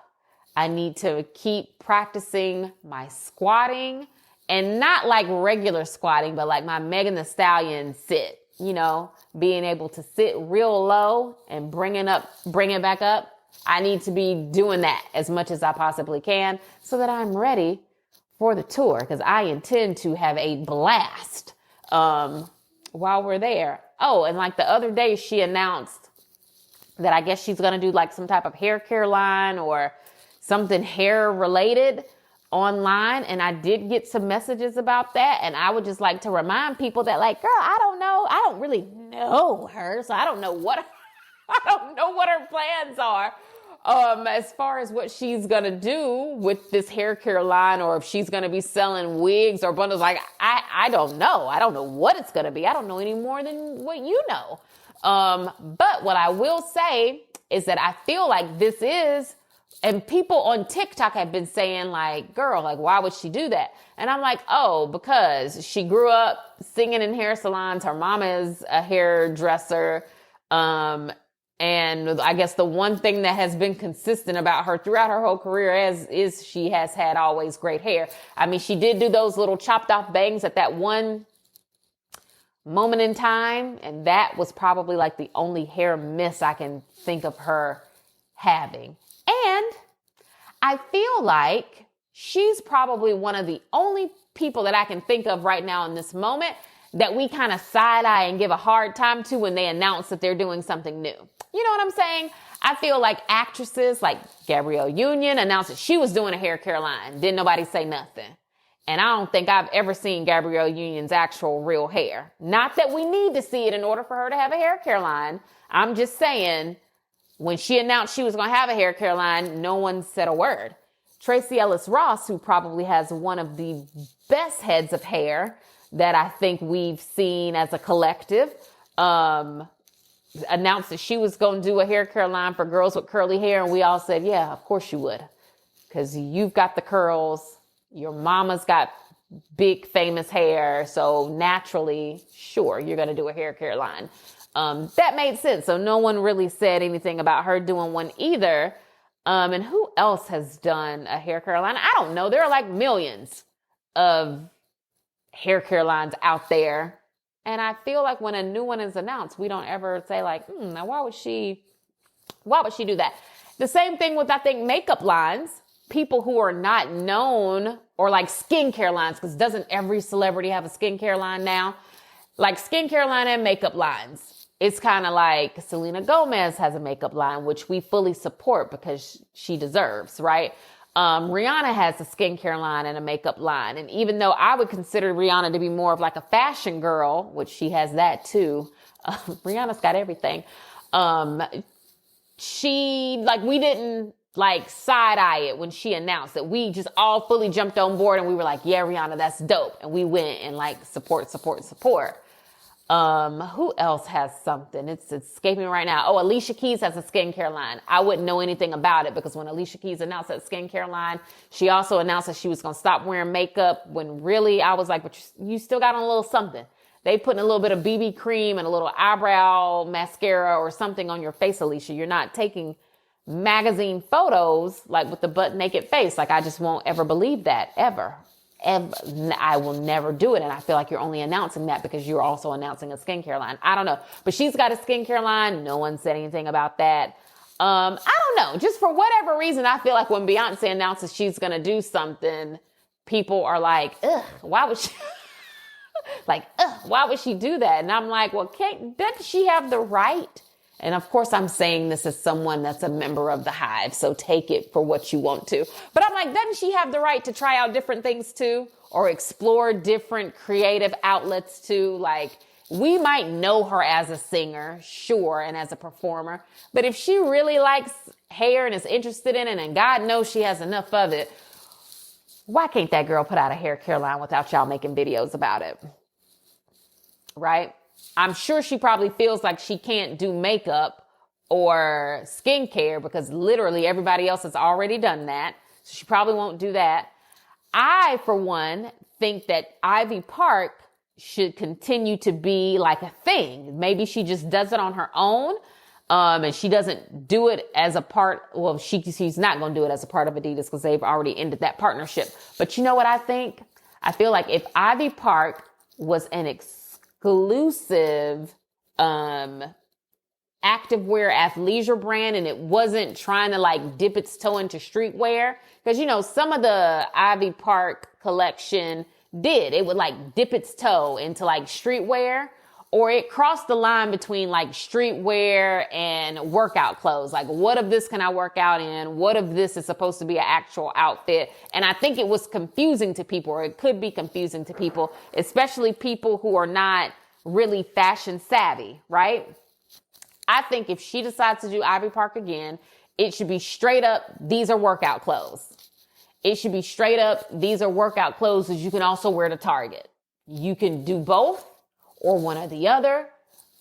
I need to keep practicing my squatting, and not like regular squatting, but like my Megan Thee Stallion sit, being able to sit real low and bring it back up. I need to be doing that as much as I possibly can so that I'm ready for the tour, because I intend to have a blast while we're there. Oh, and like the other day she announced that I guess she's going to do like some type of hair care line or something hair related online. And I did get some messages about that. And I would just like to remind people that like, girl, I don't know. I don't really know her. So I don't know what her plans are. As far as what she's going to do with this hair care line, or if she's going to be selling wigs or bundles, like, I don't know. I don't know what it's going to be. I don't know any more than what you know. But what I will say is that I feel like this is, and people on TikTok have been saying like, girl, like, why would she do that? And I'm like, oh, because she grew up singing in hair salons. Her mama is a hairdresser. And I guess the one thing that has been consistent about her throughout her whole career is she has had always great hair. I mean, she did do those little chopped off bangs at that one moment in time. And that was probably like the only hair miss I can think of her having. And I feel like she's probably one of the only people that I can think of right now in this moment that we kind of side eye and give a hard time to when they announce that they're doing something new. You know what I'm saying? I feel like actresses like Gabrielle Union announced that she was doing a hair care line. Didn't nobody say nothing. And I don't think I've ever seen Gabrielle Union's actual real hair. Not that we need to see it in order for her to have a hair care line. I'm just saying, when she announced she was going to have a hair care line, no one said a word. Tracee Ellis Ross, who probably has one of the best heads of hair that I think we've seen as a collective, announced that she was going to do a hair care line for girls with curly hair. And we all said, yeah, of course you would. Because you've got the curls. Your mama's got big famous hair. So naturally, sure, you're going to do a hair care line. That made sense. So no one really said anything about her doing one either. And who else has done a hair care line? I don't know. There are like millions of hair care lines out there. And I feel like when a new one is announced, we don't ever say like, now why would she do that? The same thing with, I think, makeup lines, people who are not known, or like skincare lines, because doesn't every celebrity have a skincare line now? Like skincare line and makeup lines. It's kind of like Selena Gomez has a makeup line, which we fully support because she deserves, right? Rihanna has a skincare line and a makeup line. And even though I would consider Rihanna to be more of like a fashion girl, which she has that too. Rihanna's got everything. We didn't like side eye it when she announced it. We just all fully jumped on board and we were like, yeah, Rihanna, that's dope. And we went and like support. Who else has something? It's escaping me right now. Oh, Alicia Keys has a skincare line. I wouldn't know anything about it because when Alicia Keys announced that skincare line, she also announced that she was going to stop wearing makeup, when really I was like, but you still got on a little something. They put in a little bit of BB cream and a little eyebrow mascara or something on your face, Alicia. You're not taking magazine photos, like with the butt naked face. Like, I just won't ever believe that, ever. I will never do it. And I feel like you're only announcing that because you're also announcing a skincare line. I don't know. But she's got a skincare line. No one said anything about that. I don't know. Just for whatever reason, I feel like when Beyonce announces she's going to do something, people are like, ugh, why would she? Like, ugh, why would she do that? And I'm like, well, doesn't she have the right? And of course, I'm saying this as someone that's a member of the Hive, so take it for what you want to. But I'm like, doesn't she have the right to try out different things too? Or explore different creative outlets too? Like, we might know her as a singer, sure, and as a performer. But if she really likes hair and is interested in it, and God knows she has enough of it, why can't that girl put out a hair care line without y'all making videos about it? Right? I'm sure she probably feels like she can't do makeup or skincare because literally everybody else has already done that. So she probably won't do that. I, for one, think that Ivy Park should continue to be like a thing. Maybe she just does it on her own. And she doesn't do it as a part. Well, she's not going to do it as a part of Adidas because they've already ended that partnership. But you know what I think? I feel like if Ivy Park was an exclusive activewear athleisure brand and it wasn't trying to like dip its toe into streetwear, because you know some of the Ivy Park collection it would like dip its toe into like streetwear, or it crossed the line between like streetwear and workout clothes. Like, what of this can I work out in? What of this is supposed to be an actual outfit? And I think it was confusing to people, or it could be confusing to people, especially people who are not really fashion savvy, right? I think if she decides to do Ivy Park again, it should be straight up, these are workout clothes. It should be straight up, these are workout clothes that you can also wear to Target. You can do both or one or the other,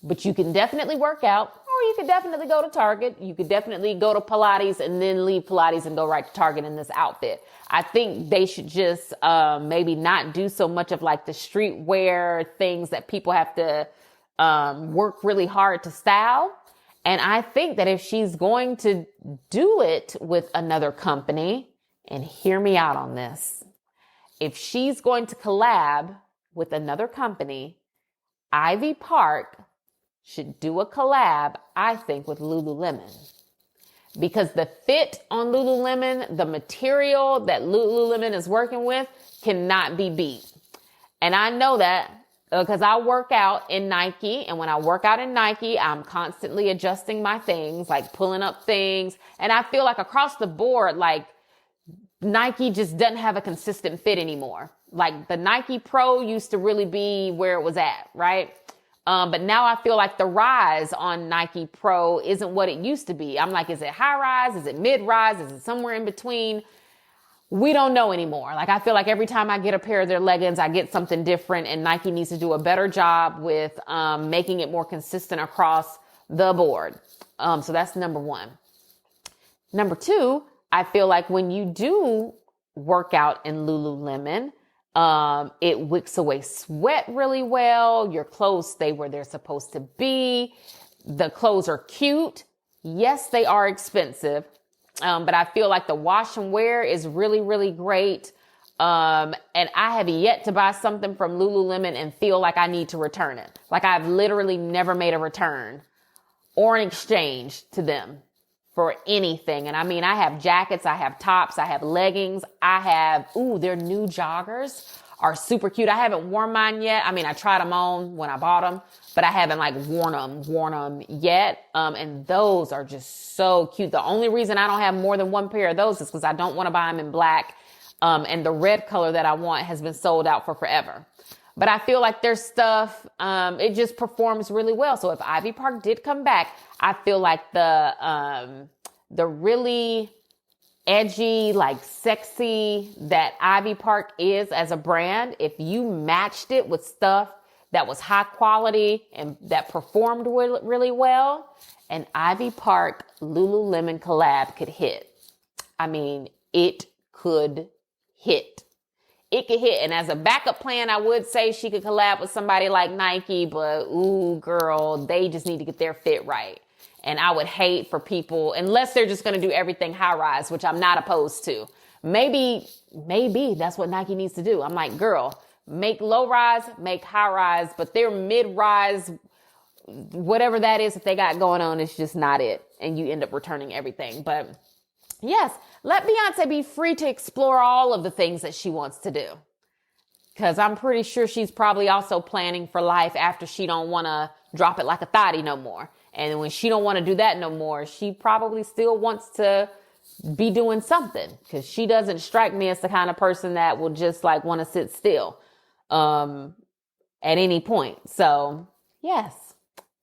but you can definitely work out, or you could definitely go to Target. You could definitely go to Pilates and then leave Pilates and go right to Target in this outfit. I think they should just maybe not do so much of like the streetwear things that people have to work really hard to style. And I think that if she's going to do it with another company, and hear me out on this, if she's going to collab with another company, Ivy Park should do a collab, I think, with Lululemon. Because the fit on Lululemon, the material that Lululemon is working with cannot be beat. And I know that because I work out in Nike. And when I work out in Nike, I'm constantly adjusting my things, like pulling up things. And I feel like across the board, like Nike just doesn't have a consistent fit anymore. Like the Nike Pro used to really be where it was at, right? But now I feel like the rise on Nike Pro isn't what it used to be. I'm like, is it high rise? Is it mid rise? Is it somewhere in between? We don't know anymore. Like, I feel like every time I get a pair of their leggings, I get something different, and Nike needs to do a better job with making it more consistent across the board. So that's number one. Number two, I feel like when you do work out in Lululemon, it wicks away sweat really well. Your clothes stay where they're supposed to be. The clothes are cute. Yes, they are expensive. But I feel like the wash and wear is really, really great. And I have yet to buy something from Lululemon and feel like I need to return it. Like, I've literally never made a return or an exchange to them for anything. And I mean, I have jackets, I have tops, I have leggings, I have, their new joggers are super cute. I haven't worn mine yet. I mean, I tried them on when I bought them, but I haven't like worn them yet. And those are just so cute. The only reason I don't have more than one pair of those is because I don't want to buy them in black. And the red color that I want has been sold out for forever. But I feel like their stuff, it just performs really well. So if Ivy Park did come back, I feel like the really edgy, like sexy that Ivy Park is as a brand, if you matched it with stuff that was high quality and that performed really well, an Ivy Park Lululemon collab could hit. I mean, it could hit. It could hit. And as a backup plan, I would say she could collab with somebody like Nike, but girl, they just need to get their fit right. And I would hate for people, unless they're just going to do everything high rise, which I'm not opposed to. Maybe that's what Nike needs to do. I'm like, girl, make low rise, make high rise, but their mid rise, whatever that is that they got going on, is just not it. And you end up returning everything. But yes, let Beyonce be free to explore all of the things that she wants to do. Because I'm pretty sure she's probably also planning for life after she don't want to drop it like a thotty no more. And when she don't want to do that no more, she probably still wants to be doing something, because she doesn't strike me as the kind of person that will just like want to sit still at any point. So yes,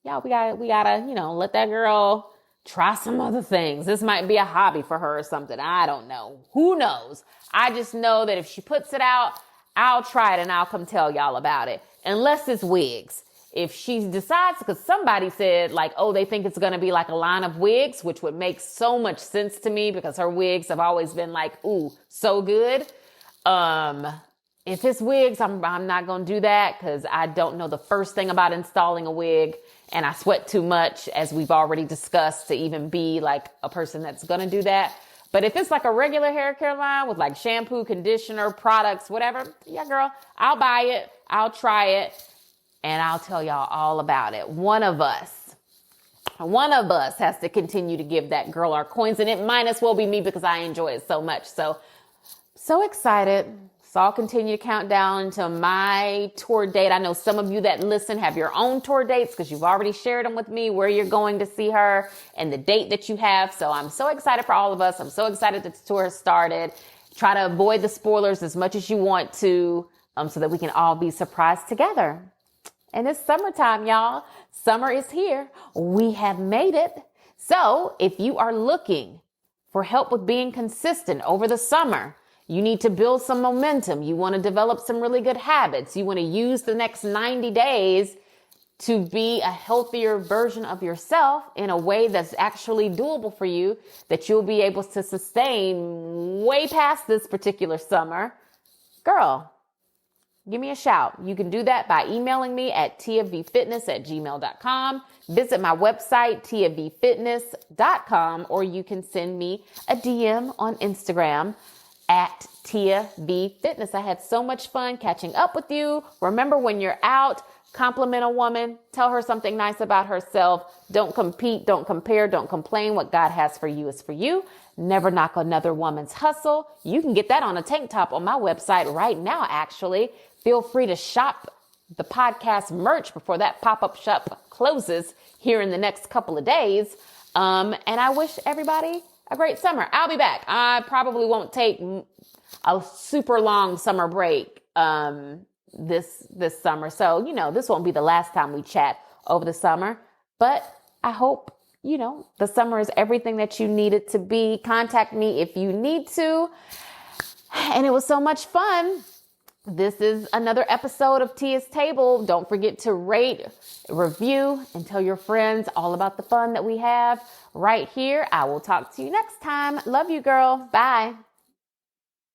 yeah, we gotta, let that girl try some other things. This might be a hobby for her or something. I don't know. Who knows? I just know that if she puts it out, I'll try it and I'll come tell y'all about it. Unless it's wigs. If she decides, because somebody said like, oh, they think it's going to be like a line of wigs, which would make so much sense to me because her wigs have always been like, ooh, so good. If it's wigs, I'm not going to do that because I don't know the first thing about installing a wig, and I sweat too much, as we've already discussed, to even be like a person that's going to do that. But if it's like a regular hair care line with like shampoo, conditioner, products, whatever, yeah, girl, I'll buy it. I'll try it. And I'll tell y'all all about it. One of us has to continue to give that girl our coins, and it might as well be me because I enjoy it so much. So excited. So I'll continue to count down to my tour date. I know some of you that listen have your own tour dates because you've already shared them with me, where you're going to see her and the date that you have. So I'm so excited for all of us. I'm so excited that the tour has started. Try to avoid the spoilers as much as you want to, so that we can all be surprised together. And it's summertime, y'all. Summer is here. We have made it. So if you are looking for help with being consistent over the summer, you need to build some momentum. You want to develop some really good habits. You want to use the next 90 days to be a healthier version of yourself in a way that's actually doable for you, that you'll be able to sustain way past this particular summer. Girl, give me a shout. You can do that by emailing me at tiavfitness@gmail.com. Visit my website, tiavfitness.com, or you can send me a DM on Instagram at tiavfitness. I had so much fun catching up with you. Remember, when you're out, compliment a woman. Tell her something nice about herself. Don't compete. Don't compare. Don't complain. What God has for you is for you. Never knock another woman's hustle. You can get that on a tank top on my website right now, actually. Feel free to shop the podcast merch before that pop-up shop closes here in the next couple of days. And I wish everybody a great summer. I'll be back. I probably won't take a super long summer break this summer. So, this won't be the last time we chat over the summer. But I hope, the summer is everything that you need it to be. Contact me if you need to. And it was so much fun. This is another episode of Tia's Table. Don't forget to rate, review, and tell your friends all about the fun that we have right here. I will talk to you next time. Love you, girl. Bye.